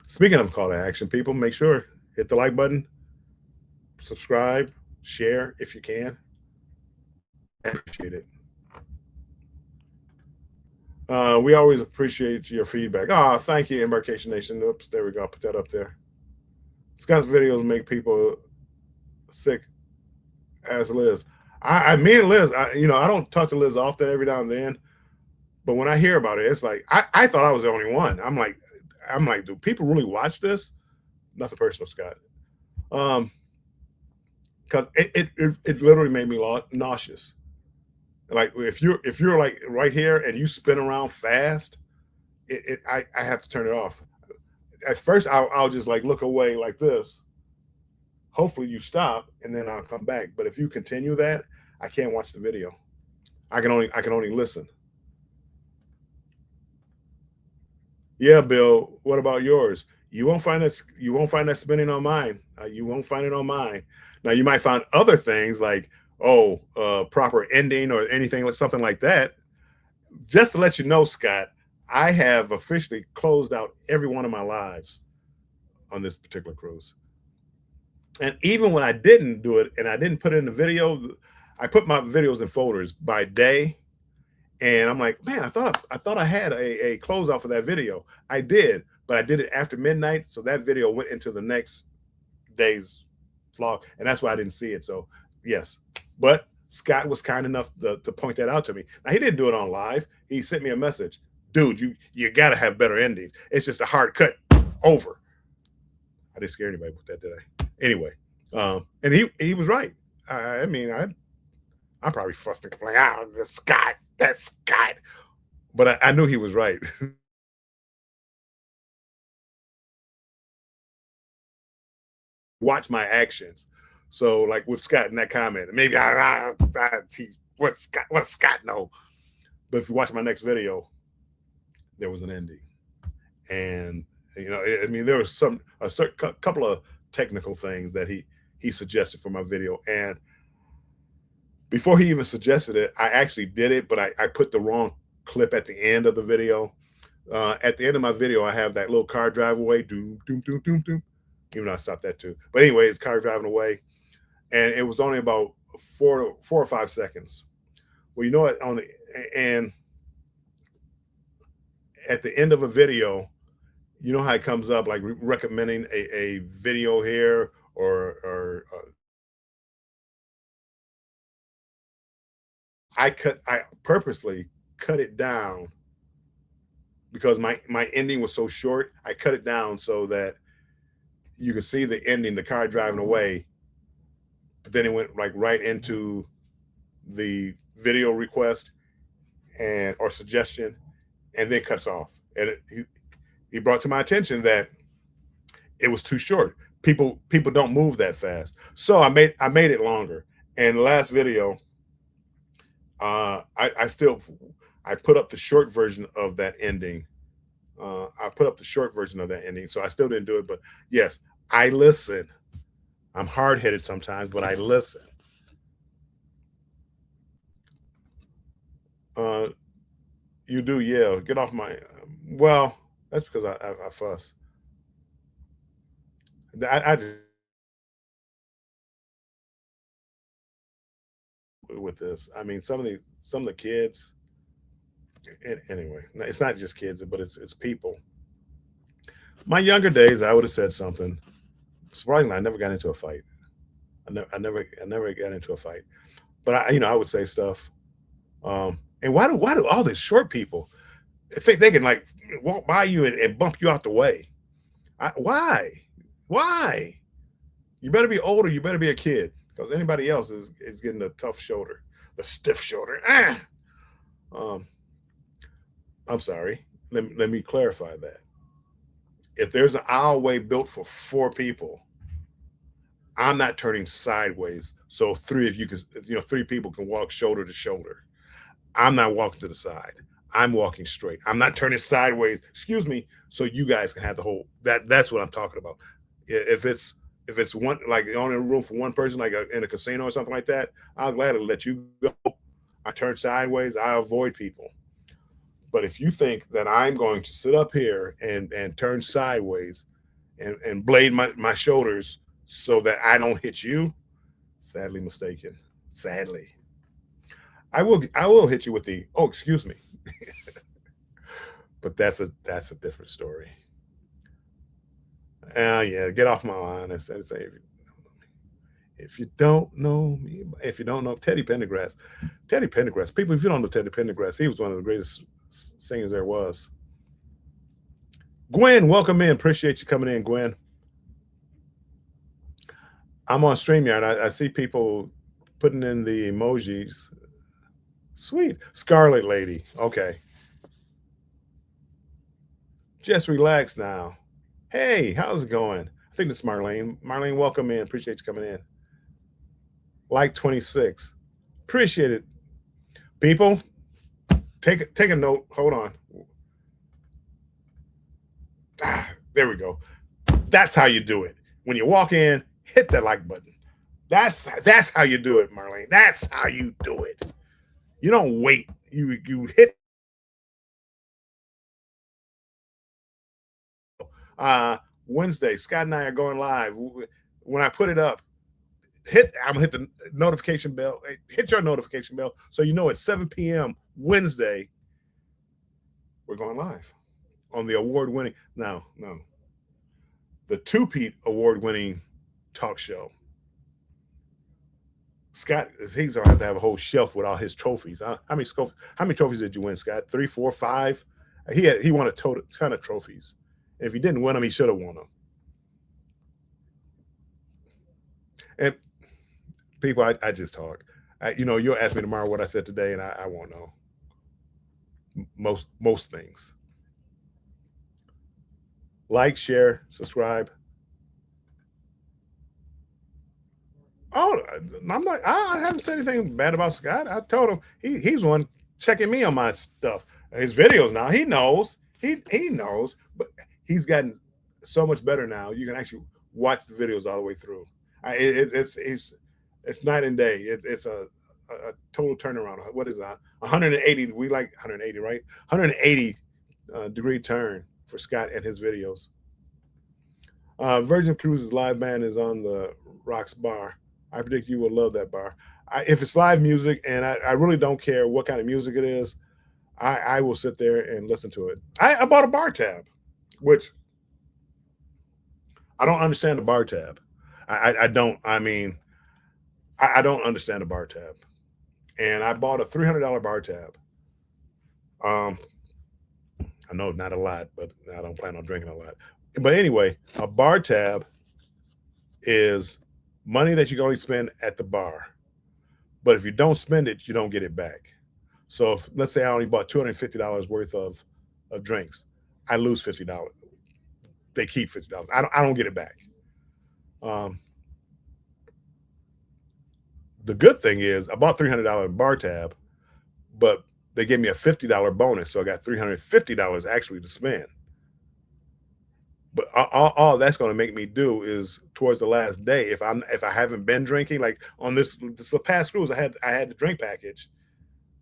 Speaking of call to action, people, make sure hit the like button, subscribe, share if you can. I appreciate it. We always appreciate your feedback. Oh, thank you, Embarkation Nation. Oops, there we go. I'll put that up there. Scott's videos make people sick as Liz. Me and Liz, I don't talk to Liz often, every now and then, but when I hear about it, it's like I thought I was the only one. I'm like, do people really watch this? Nothing personal, Scott. Because it literally made me nauseous. Like if you're like right here and you spin around fast, I have to turn it off. At first, I'll just like look away like this. Hopefully you stop, and then I'll come back. But if you continue that, I can't watch the video. I can only listen. Yeah, Bill. What about yours? You won't find that spinning on mine. You won't find it on mine. Now you might find other things like proper ending or anything like something like that. Just to let you know, Scott, I have officially closed out every one of my lives on this particular cruise. And even when I didn't do it and I didn't put it in the video, I put my videos in folders by day. And I'm like, man, I thought I had a closeout for that video. I did, but I did it after midnight. So that video went into the next day's vlog. And that's why I didn't see it. So yes, but Scott was kind enough to point that out to me. Now he didn't do it on live. He sent me a message. Dude, you got to have better endings. It's just a hard cut over. I didn't scare anybody with that, did I? Anyway, and he was right. I mean, I'm probably fussed and complaining, that's Scott. But I knew he was right. Watch my actions. So like with Scott in that comment, maybe what does Scott know? But if you watch my next video, there was an ending. And I mean, there was a certain couple of technical things that he suggested for my video. And before he even suggested it, I actually did it, but I put the wrong clip at the end of the video. At the end of my video, I have that little car drive away, doom, doom, doom, doom, doom. Even though I stopped that too. But anyway, it's car driving away. And it was only about 4 or 5 seconds. Well, you know what? And at the end of a video, you know how it comes up like recommending a video here or I purposely cut it down because my ending was so short. I cut it down so that you could see the ending, the car driving away, but then it went like right into the video request or suggestion, and then cuts off. And he brought to my attention that it was too short. People don't move that fast, so I made it longer. And the last video, I put up the short version of that ending. So I still didn't do it. But yes, I listen. I'm hard-headed sometimes, but I listen. You do yell. Get off my. Well, that's because I fuss. I just with this. I mean, some of the kids. Anyway, it's not just kids, but it's people. My younger days, I would have said something. Surprisingly, I never got into a fight. I never got into a fight. But I would say stuff. And why do all these short people think they can like walk by you and bump you out the way? Why? Why? You better be older. You better be a kid because anybody else is getting the tough shoulder, the stiff shoulder. I'm sorry. Let me clarify that. If there's an aisleway built for 4 people, I'm not turning sideways so 3 of you can, 3 people can walk shoulder to shoulder. I'm not walking to the side. I'm walking straight. I'm not turning sideways. Excuse me. So you guys can have the whole. That's what I'm talking about. If it's one like only a room for one person, like in a casino or something like that, I'll gladly let you go. I turn sideways. I avoid people. But if you think that I'm going to sit up here and turn sideways and blade my shoulders so that I don't hit you, sadly mistaken. Sadly. I will hit you with the excuse me. But that's a different story. Yeah, get off my line. If you don't know me, if you don't know Teddy Pendergrass, people, if you don't know Teddy Pendergrass, he was one of the greatest singers there was. Gwen, welcome in. Appreciate you coming in, Gwen. I'm on StreamYard. I see people putting in the emojis. Sweet. Scarlet Lady. Okay. Just relax now. Hey, how's it going? I think this is Marlene. Marlene, welcome in. Appreciate you coming in. Like 26. Appreciate it. People, take a note. Hold on. There we go. That's how you do it. When you walk in, hit that like button. That's how you do it, Marlene. That's how you do it. You don't wait. You hit. Wednesday, Scott and I are going live. When I put it up, I'm gonna hit the notification bell. Hit your notification bell so you know at 7 p.m. Wednesday we're going live on the award-winning. No, the two-peat award-winning talk show. Scott, he's gonna have to have a whole shelf with all his trophies. How many trophies did you win, Scott? 3, 4, 5? He won a ton of trophies. If he didn't win them, he should have won them. And people, I just talk. You'll ask me tomorrow what I said today, and I won't know. Most things. Like, share, subscribe. Oh, I haven't said anything bad about Scott. I told him he's one checking me on my stuff, his videos now. He knows. He knows, but he's gotten so much better now. You can actually watch the videos all the way through. It's night and day. It's a total turnaround. What is that? 180. We like 180, right? 180 degree turn for Scott and his videos. Virgin Cruises live band is on the Rocks bar. I predict you will love that bar. If it's live music, and I really don't care what kind of music it is, I will sit there and listen to it. I bought a bar tab, which I don't understand the bar tab. I don't. I mean, I don't understand the bar tab, and I bought a $300 bar tab. Um, I know not a lot, but I don't plan on drinking a lot. But anyway, a bar tab is money that you can only spend at the bar. But if you don't spend it, you don't get it back. So if, let's say I only bought $250 worth of drinks, I lose $50. They keep $50. I don't get it back. The good thing is I bought $300 bar tab, but they gave me a $50 bonus, so I got $350 actually to spend. But all that's going to make me do is towards the last day, if I haven't been drinking, like on this the past cruise, I had the drink package,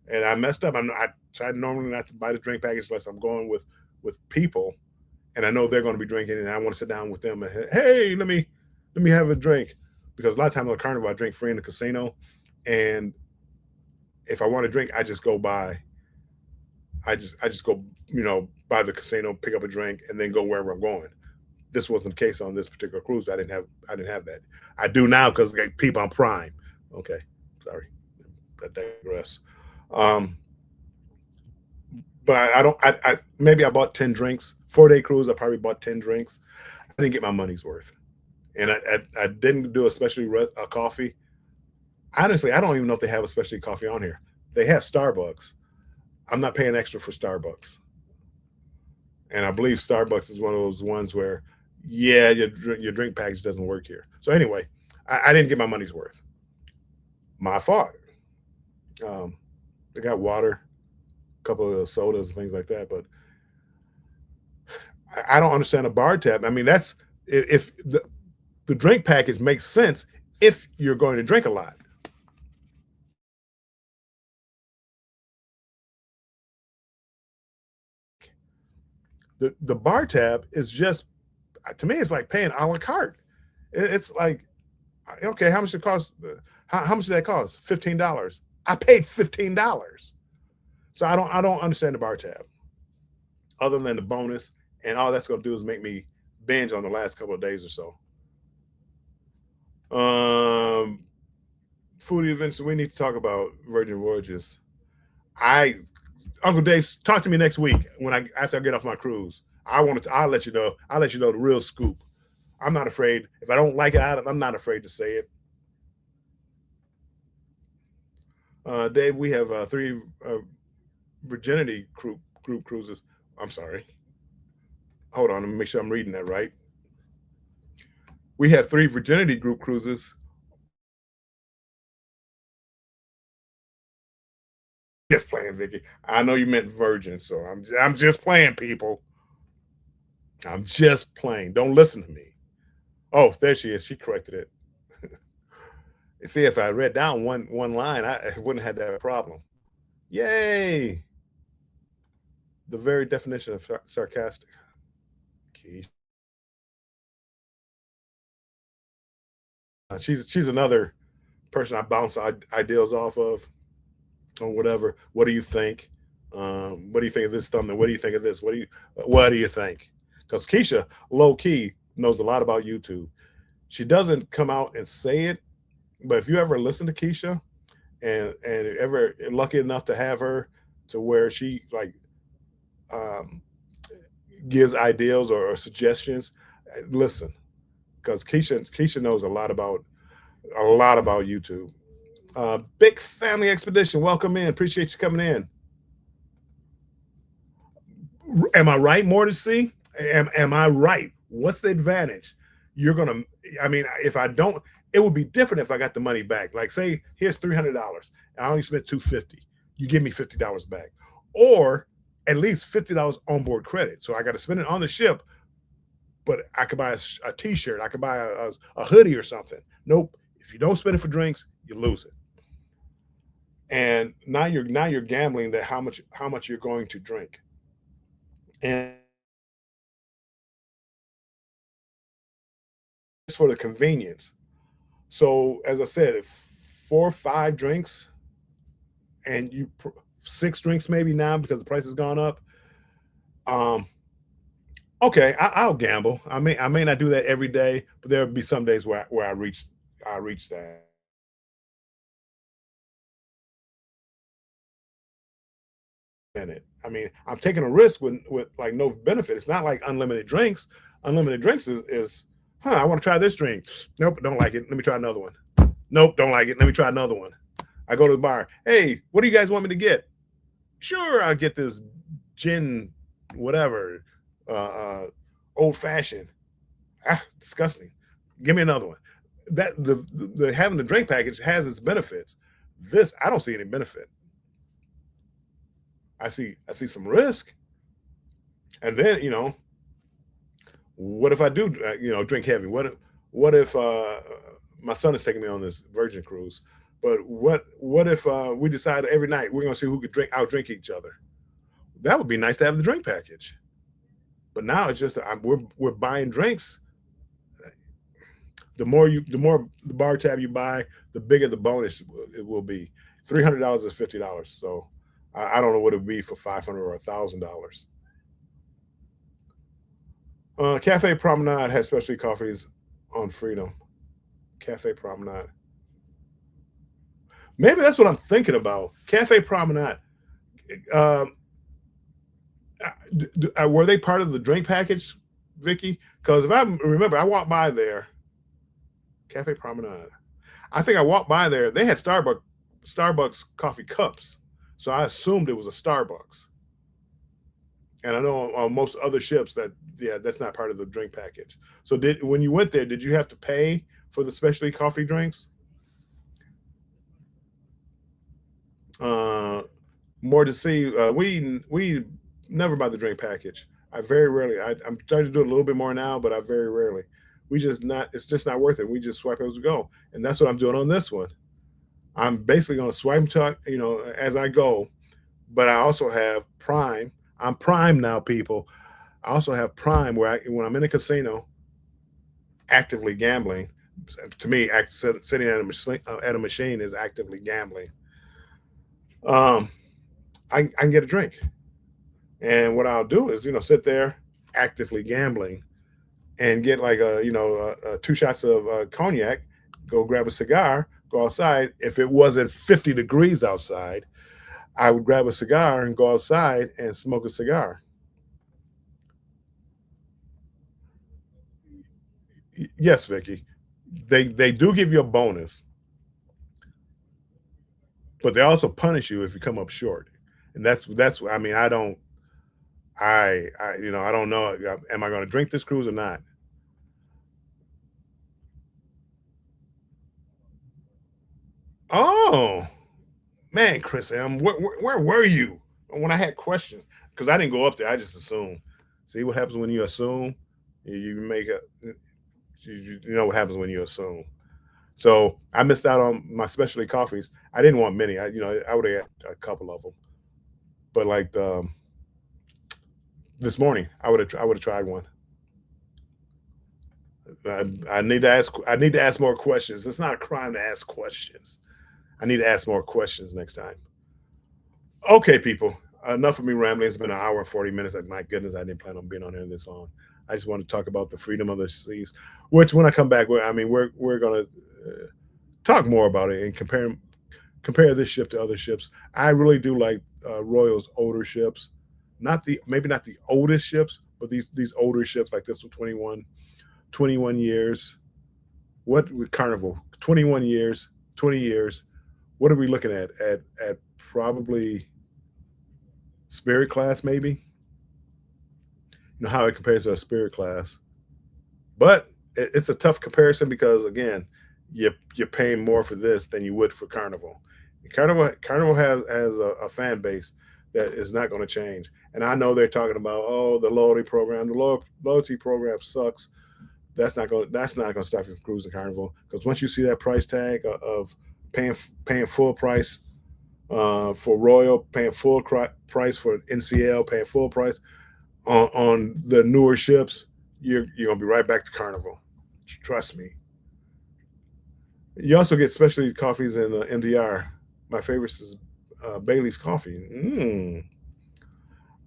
and I messed up. I try normally not to buy the drink package unless I'm going with people, and I know they're going to be drinking, and I want to sit down with them and hey, let me have a drink, because a lot of times on Carnival I drink free in the casino, and if I want to drink, I just go by. I just go, by the casino, pick up a drink, and then go wherever I'm going. This wasn't the case on this particular cruise. I didn't have that. I do now because people on Prime. Okay, sorry, I digress. But I don't. I maybe I bought 10 drinks. 4-day cruise. I probably bought 10 drinks. I didn't get my money's worth, and I didn't do a specialty coffee. Honestly, I don't even know if they have a specialty coffee on here. They have Starbucks. I'm not paying extra for Starbucks. And I believe Starbucks is one of those ones where, yeah, your drink package doesn't work here. So anyway, I didn't get my money's worth. My fault. They got water, a couple of sodas, things like that. But I don't understand a bar tab. I mean, that's if the drink package makes sense if you're going to drink a lot. The bar tab is just, to me, it's like paying a la carte. It's like, okay, how much it cost? How much did that cost? $15. I paid $15. So I don't understand the bar tab, other than the bonus, and all that's gonna do is make me binge on the last couple of days or so. Food events. We need to talk about Virgin Voyages. Uncle Dave, talk to me next week after I get off my cruise. I'll let you know. I'll let you know the real scoop. I'm not afraid. If I don't like it, I'm not afraid to say it. Dave, we have 3 virginity group cruises. I'm sorry. Hold on, let me make sure I'm reading that right. We have 3 virginity group cruises. Just playing, Vicky. I know you meant virgin, so I'm just playing, people. I'm just playing. Don't listen to me. Oh, there she is. She corrected it. And see, if I read down one line, I wouldn't have had that problem. Yay! The very definition of sarcastic. She's another person I bounce ideas off of, or whatever. What do you think? What do you think of this thumbnail? What do you think of this? What do you think? Because Keisha, low key, knows a lot about YouTube. She doesn't come out and say it, but if you ever listen to Keisha, and ever lucky enough to have her to where she gives ideas or suggestions, listen, because Keisha knows a lot about YouTube. Big Family Expedition, welcome in. Appreciate you coming in. Am I right, Mortis? Am I right? What's the advantage? I mean, if I don't, it would be different if I got the money back. Like, say, here's $300. I only spent $250. you give me $50 back, or at least $50 onboard credit. So I got to spend it on the ship, but I could buy a t-shirt, I could buy a hoodie or something. Nope. If you don't spend it for drinks, you lose it. And now you're gambling that how much you're going to drink. And it's for the convenience. So as I said, if 4 or 5 drinks, and you 6 drinks maybe now because the price has gone up. Um, okay, I'll gamble. I may not do that every day, but there'll be some days where I reach that. In it. I mean, I'm taking a risk with like no benefit. It's not like unlimited drinks. Unlimited drinks is I want to try this drink. Nope, don't like it. Let me try another one. Nope, don't like it. Let me try another one. I go to the bar. Hey, what do you guys want me to get? Sure, I'll get this gin, whatever, uh, old fashioned. Disgusting. Give me another one. That the having the drink package has its benefits. This I don't see any benefit. I see some risk, and then what if I do drink heavy? What if my son is taking me on this Virgin cruise? But what if we decide every night we're gonna see who could outdrink each other? That would be nice to have the drink package. But now it's just we're buying drinks. The more the bar tab you buy, the bigger the bonus it will be. $300 is $50. So I don't know what it would be for 500 or $1,000. Cafe Promenade has specialty coffees on Freedom. Cafe Promenade. Maybe that's what I'm thinking about. Cafe Promenade. Um, were they part of the drink package, Vicky? Because if I remember, I walked by there. Cafe Promenade. I think I walked by there. They had Starbucks coffee cups, so I assumed it was a Starbucks. And I know on most other ships that's not part of the drink package. So when you went there, did you have to pay for the specialty coffee drinks? Uh, More to see. We never buy the drink package. I very rarely. I'm starting to do it a little bit more now, but I very rarely. We just not. It's just not worth it. We just swipe as we go, and that's what I'm doing on this one. I'm basically going to swipe until as I go, but I also have Prime. I'm Prime now, people. I also have Prime where when I'm in a casino, actively gambling. To me, sitting at a machine is actively gambling. Um, I can get a drink, and what I'll do is sit there actively gambling and get like 2 shots of cognac, go grab a cigar, go outside. If it wasn't 50 degrees outside, I would grab a cigar and go outside and smoke a cigar. Yes, Vicky, they do give you a bonus, but they also punish you if you come up short. And that's I mean I don't I don't know. Am I going to drink this cruise or not? Oh man, Chris M, where were you when I had questions? Because I didn't go up there. I just assumed. See what happens when you assume? You make a you know what happens when you assume. So I missed out on my specialty coffees. I didn't want many. I would have had a couple of them, but like this morning, I would have tried one. I need to ask. I need to ask more questions. It's not a crime to ask questions. I need to ask more questions next time. Okay, people. Enough of me rambling. It's been an hour and 40 minutes. Like, my goodness, I didn't plan on being on here this long. I just want to talk about the freedom of the seas, which when I come back, we're gonna talk more about it and compare this ship to other ships. I really do like Royal's older ships, not the maybe not the oldest ships, but these older ships like this one, 21 years. What with Carnival, 21 years, 20 years. What are we looking at probably Spirit class, maybe. You know how it compares to a Spirit class, but it's a tough comparison because again, you're paying more for this than you would for Carnival. Carnival has a fan base that is not going to change. And I know they're talking about, oh, the loyalty program. The loyalty program sucks. That's not going to stop you from cruising Carnival, because once you see that price tag of paying full price for Royal, paying full price for NCL, paying full price on the newer ships, you're gonna be right back to Carnival. Trust me. You also get specialty coffees in MDR. My favorite is Bailey's coffee.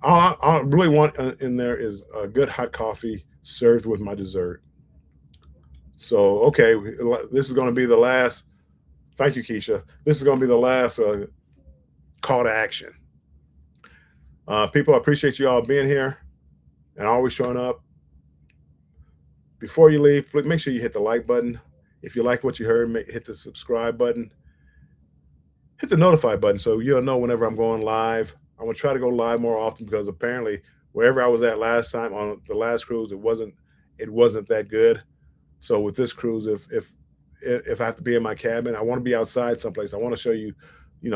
All I really want in there is a good hot coffee served with my dessert. So, okay, this is going to be the last. Thank you, Keisha. This is going to be the last call to action. People, I appreciate you all being here and always showing up. Before you leave, make sure you hit the like button. If you like what you heard, hit the subscribe button. Hit the notify button so you'll know whenever I'm going live. I'm going to try to go live more often, because apparently wherever I was at last time on the last cruise, it wasn't that good. So with this cruise, if I have to be in my cabin, I want to be outside someplace. I want to show you,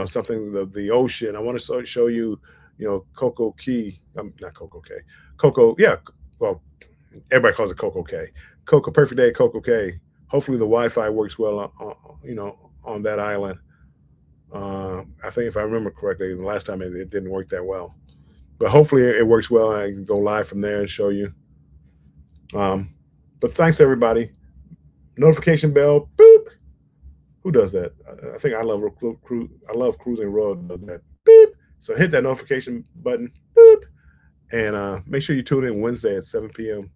something, the ocean. I want to show you, Coco Key. Not Coco Cay. Coco, yeah. Well, everybody calls it Coco Cay. Coco, Perfect Day, Coco Cay. Hopefully the Wi-Fi works well, on that island. I think if I remember correctly, the last time it didn't work that well. But hopefully it works well, and I can go live from there and show you. But thanks, everybody. Notification bell, boop. Who does that? I think I love Cruising Royal does that. Boop. So hit that notification button, boop, and make sure you tune in Wednesday at 7 p.m.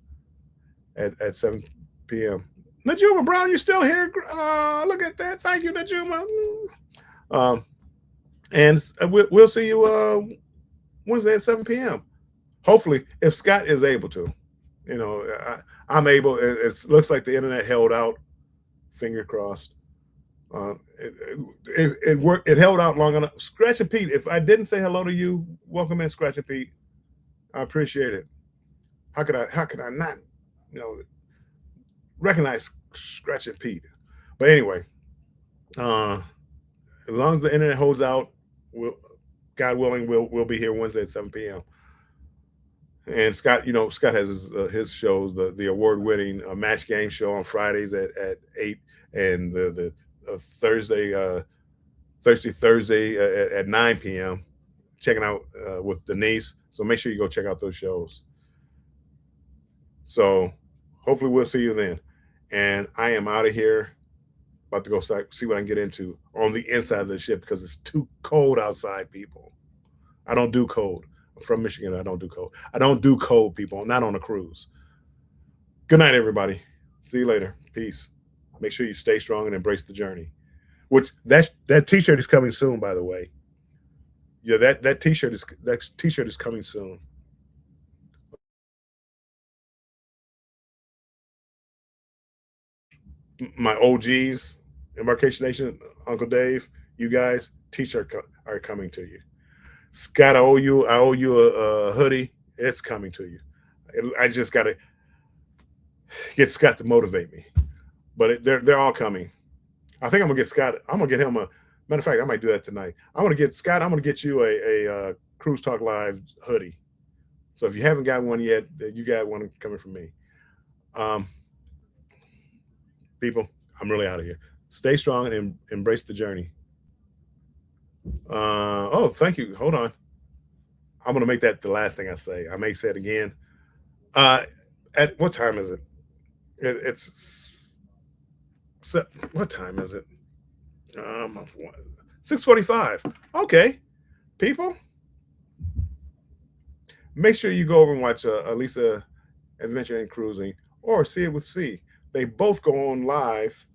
At 7 p.m. Najuma Brown, you still here? Look at that. Thank you, Najuma. And we'll see you Wednesday at 7 p.m. Hopefully, if Scott is able to. I'm able. It looks like the internet held out. Finger crossed. It worked. It held out long enough. Scratch and Pete, if I didn't say hello to you, welcome in, Scratch and Pete. I appreciate it. How could I not, recognize Scratch and Pete? But anyway, as long as the internet holds out, God willing, we'll be here Wednesday at 7 p.m. And Scott, Scott has his shows, the award-winning Match Game show on Fridays at 8, and the Thursday at 9 p.m. checking out with Denise. So make sure you go check out those shows. So hopefully we'll see you then. And I am out of here. About to go see what I can get into on the inside of the ship, because it's too cold outside, people. I don't do cold. I'm from Michigan. I don't do cold. I don't do cold, people. Not on a cruise. Good night, everybody. See you later. Peace. Make sure you stay strong and embrace the journey. Which that T-shirt is coming soon, by the way. Yeah, that T-shirt is coming soon. My OGs, Embarkation Nation, Uncle Dave, you guys, T-shirt are coming to you. Scott, I owe you a hoodie. It's coming to you. I just gotta get Scott to motivate me, but they're all coming. I think I'm gonna get Scott. I'm gonna get him a. Matter of fact, I might do that tonight. I'm gonna get Scott. I'm gonna get you a Cruise Talk Live hoodie. So if you haven't got one yet, you got one coming from me. People, I'm really out of here. Stay strong and embrace the journey. Oh, thank you. Hold on. I'm gonna make that the last thing I say. I may say it again. At what time is it? It's what time is it? 6:45. Okay, people. Make sure you go over and watch Alisa Adventure and Cruising, or See It with C. They both go on live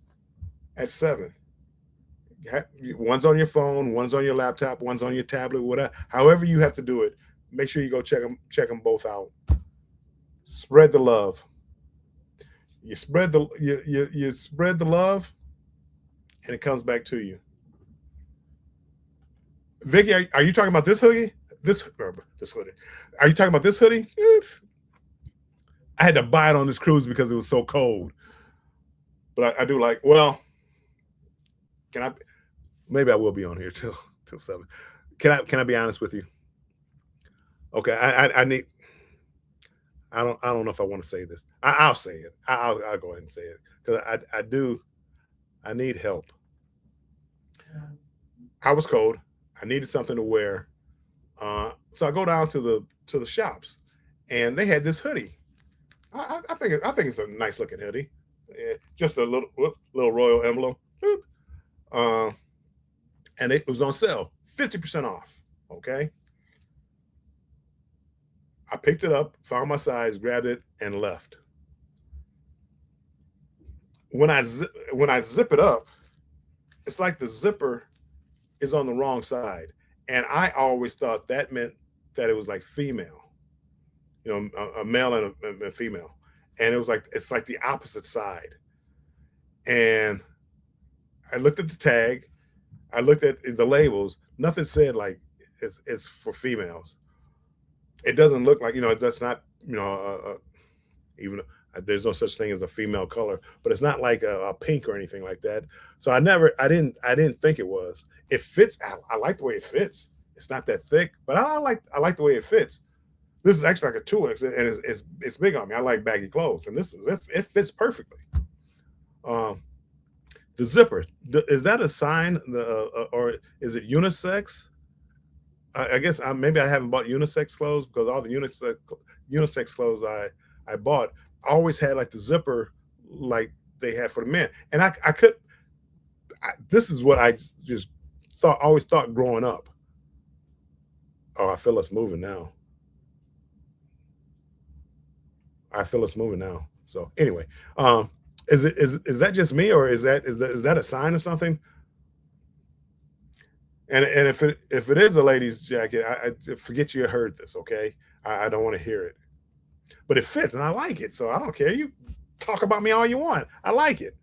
at 7. One's on your phone, one's on your laptop, one's on your tablet, whatever. However you have to do it, make sure you go check them both out. Spread the love. You spread the love, and it comes back to you. Vicky, are you talking about this hoodie? This hoodie. Are you talking about this hoodie? I had to buy it on this cruise because it was so cold. But I do like. Well, can I? Maybe I will be on here till 7. Can I be honest with you? Okay, I need. I don't know if I want to say this. I'll say it. I'll go ahead and say it because I do. I need help. I was cold. I needed something to wear. So I go down to the shops, and they had this hoodie. I think it's a nice looking hoodie. Just a little royal emblem. Boop. Uh, and it was on sale, 50% off. Okay. I picked it up, found my size, grabbed it, and left. When I zip it up, it's like the zipper is on the wrong side, and I always thought that meant that it was like female, a male and a female, and it was like it's like the opposite side. And I looked at the tag, I looked at the labels. Nothing said like it's for females. It doesn't look like that's not even there's no such thing as a female color, but it's not like a pink or anything like that. So I didn't think it was. It fits. I like the way it fits. It's not that thick, but I like the way it fits. This is actually like a 2X, and it's big on me. I like baggy clothes, and it fits perfectly. Um, the zipper, is that a sign, or is it unisex? I guess maybe I haven't bought unisex clothes because all the unisex clothes I bought always had like the zipper like they had for the men, and I could. This is what I just always thought growing up. Oh, I feel us moving now. I feel us moving now. So anyway, is that just me, or is that a sign of something? And if it is a lady's jacket, I forget you heard this. Okay, I don't want to hear it, but it fits and I like it, so I don't care. You talk about me all you want. I like it.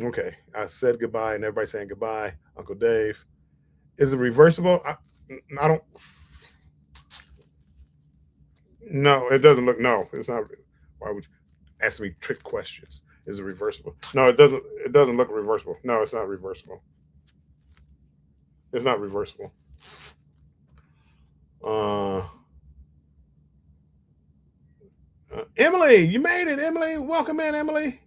Okay, I said goodbye, and everybody's saying goodbye. Uncle Dave, is it reversible? I don't. No, it doesn't look. No, it's not. Why would you ask me trick questions? Is it reversible? No, it doesn't. It doesn't look reversible. No, it's not reversible. It's not reversible. Uh, Emily, you made it. Emily, welcome in, Emily.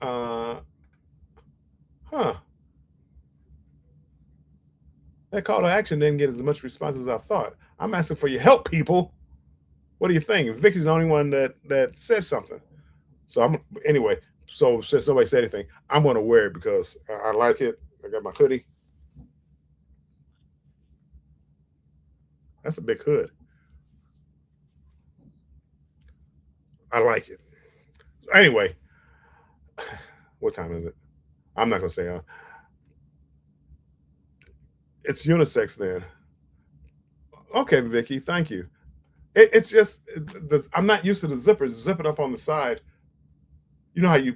Uh, huh. That call to action didn't get as much response as I thought. I'm asking for your help, people. What do you think? Vicky's the only one that said something. So anyway. So since nobody said anything, I'm going to wear it because I like it. I got my hoodie. That's a big hood. I like it. Anyway, what time is it? I'm not going to say. It's unisex then. Okay, Vicky, thank you. It's just I'm not used to the zippers. Zip it up on the side. You know how you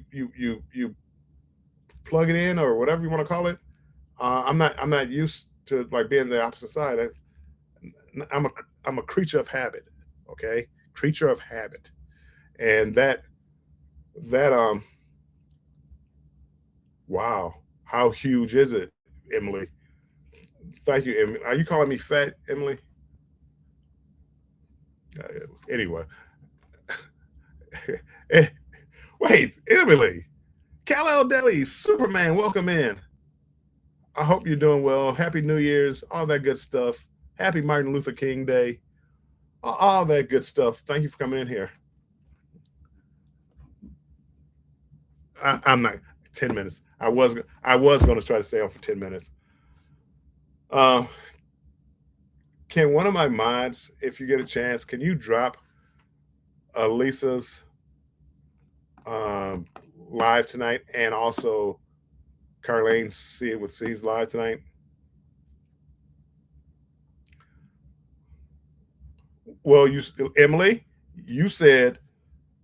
plug it in or whatever you want to call it. I'm not used to like being the opposite side. I'm a I'm a creature of habit. Okay, creature of habit, and that wow, how huge is it, Emily? Thank you, Emily. Are you calling me fat, Emily? Uh, anyway, Eh, wait, Emily, Kal-El Deli, Superman, welcome in. I hope you're doing well. Happy New Year's, all that good stuff. Happy Martin Luther King Day, all that good stuff. Thank you for coming in here. I'm not 10 minutes. I was going to try to stay on for 10 minutes. Uh, can one of my mods, if you get a chance, can you drop Lisa's um, live tonight and also Carlene See It with C's live tonight? Well, Emily, you said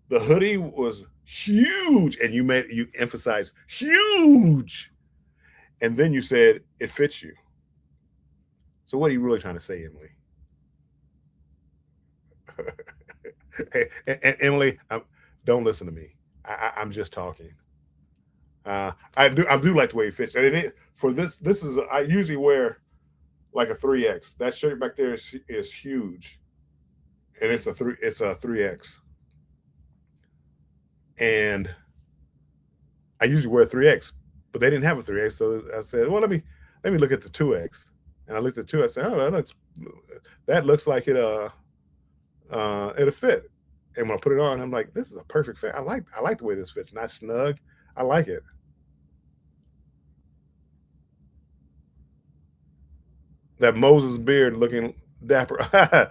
the hoodie was huge, and you emphasized huge, and then you said it fits you. So what are you really trying to say, Emily? Hey, Emily, don't listen to me. I'm just talking. I do like the way it fits, and it for this. This is I usually wear like a 3X. That shirt back there is huge, and it's a 3X, and I usually wear a 3X, but they didn't have a 3X, so I said, well, let me look at the 2X, and I looked at 2. I said, oh, that looks like it'll fit. And when I put it on, I'm like, this is a perfect fit. I like the way this fits. Not snug. I like it. That Moses beard looking dapper.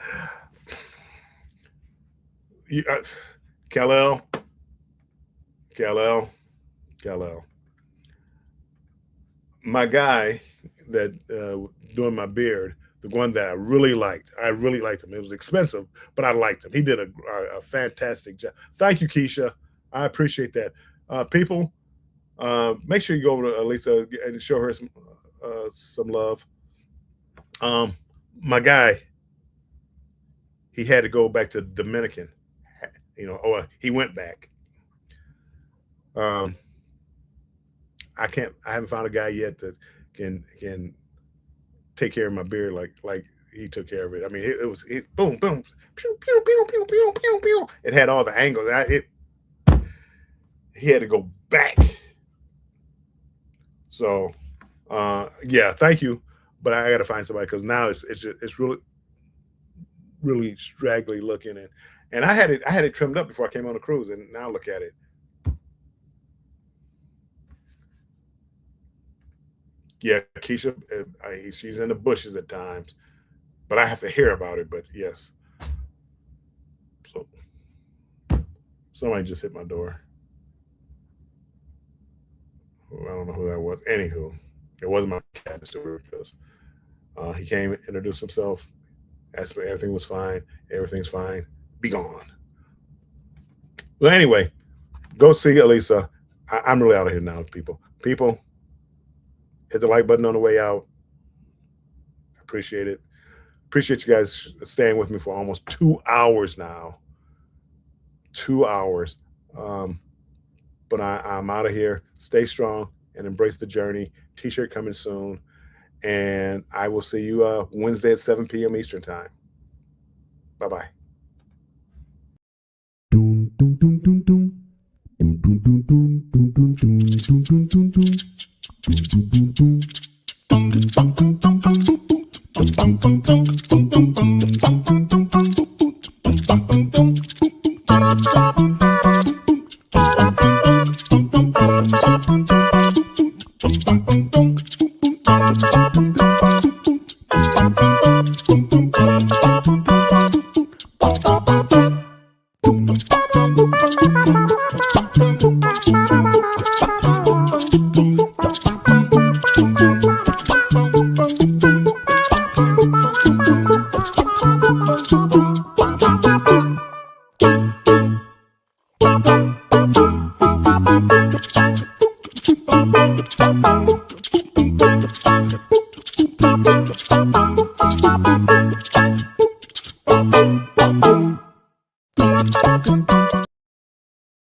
Kal-El. My guy that doing my beard, the one that I really liked him. It was expensive, but I liked him. He did a fantastic job. Thank you, Keisha. I appreciate that. People, make sure you go over to Elisa and show her some love. My guy, he had to go back to Dominican. He went back. I haven't found a guy yet that can take care of my beard like he took care of it. I mean, it was boom, boom, pew, pew, pew, pew, pew, pew, pew. It had all the angles. He had to go back. So, yeah, thank you, but I got to find somebody because now it's really straggly looking, and I had it trimmed up before I came on the cruise, and now look at it. Yeah, Keisha, she's in the bushes at times, but I have to hear about it. But yes, so somebody just hit my door. I don't know who that was. Anywho, it wasn't my cat, Mr. because he came, introduced himself, asked me everything was fine. Everything's fine. Be gone. Well, anyway, go see Elisa. I'm really out of here now, people. People, hit the like button on the way out. Appreciate it. Appreciate you guys staying with me for almost 2 hours now. 2 hours. But I'm out of here. Stay strong and embrace the journey. T-shirt coming soon. And I will see you Wednesday at 7 p.m. Eastern time. Bye-bye. Bum, bum, bum, bum.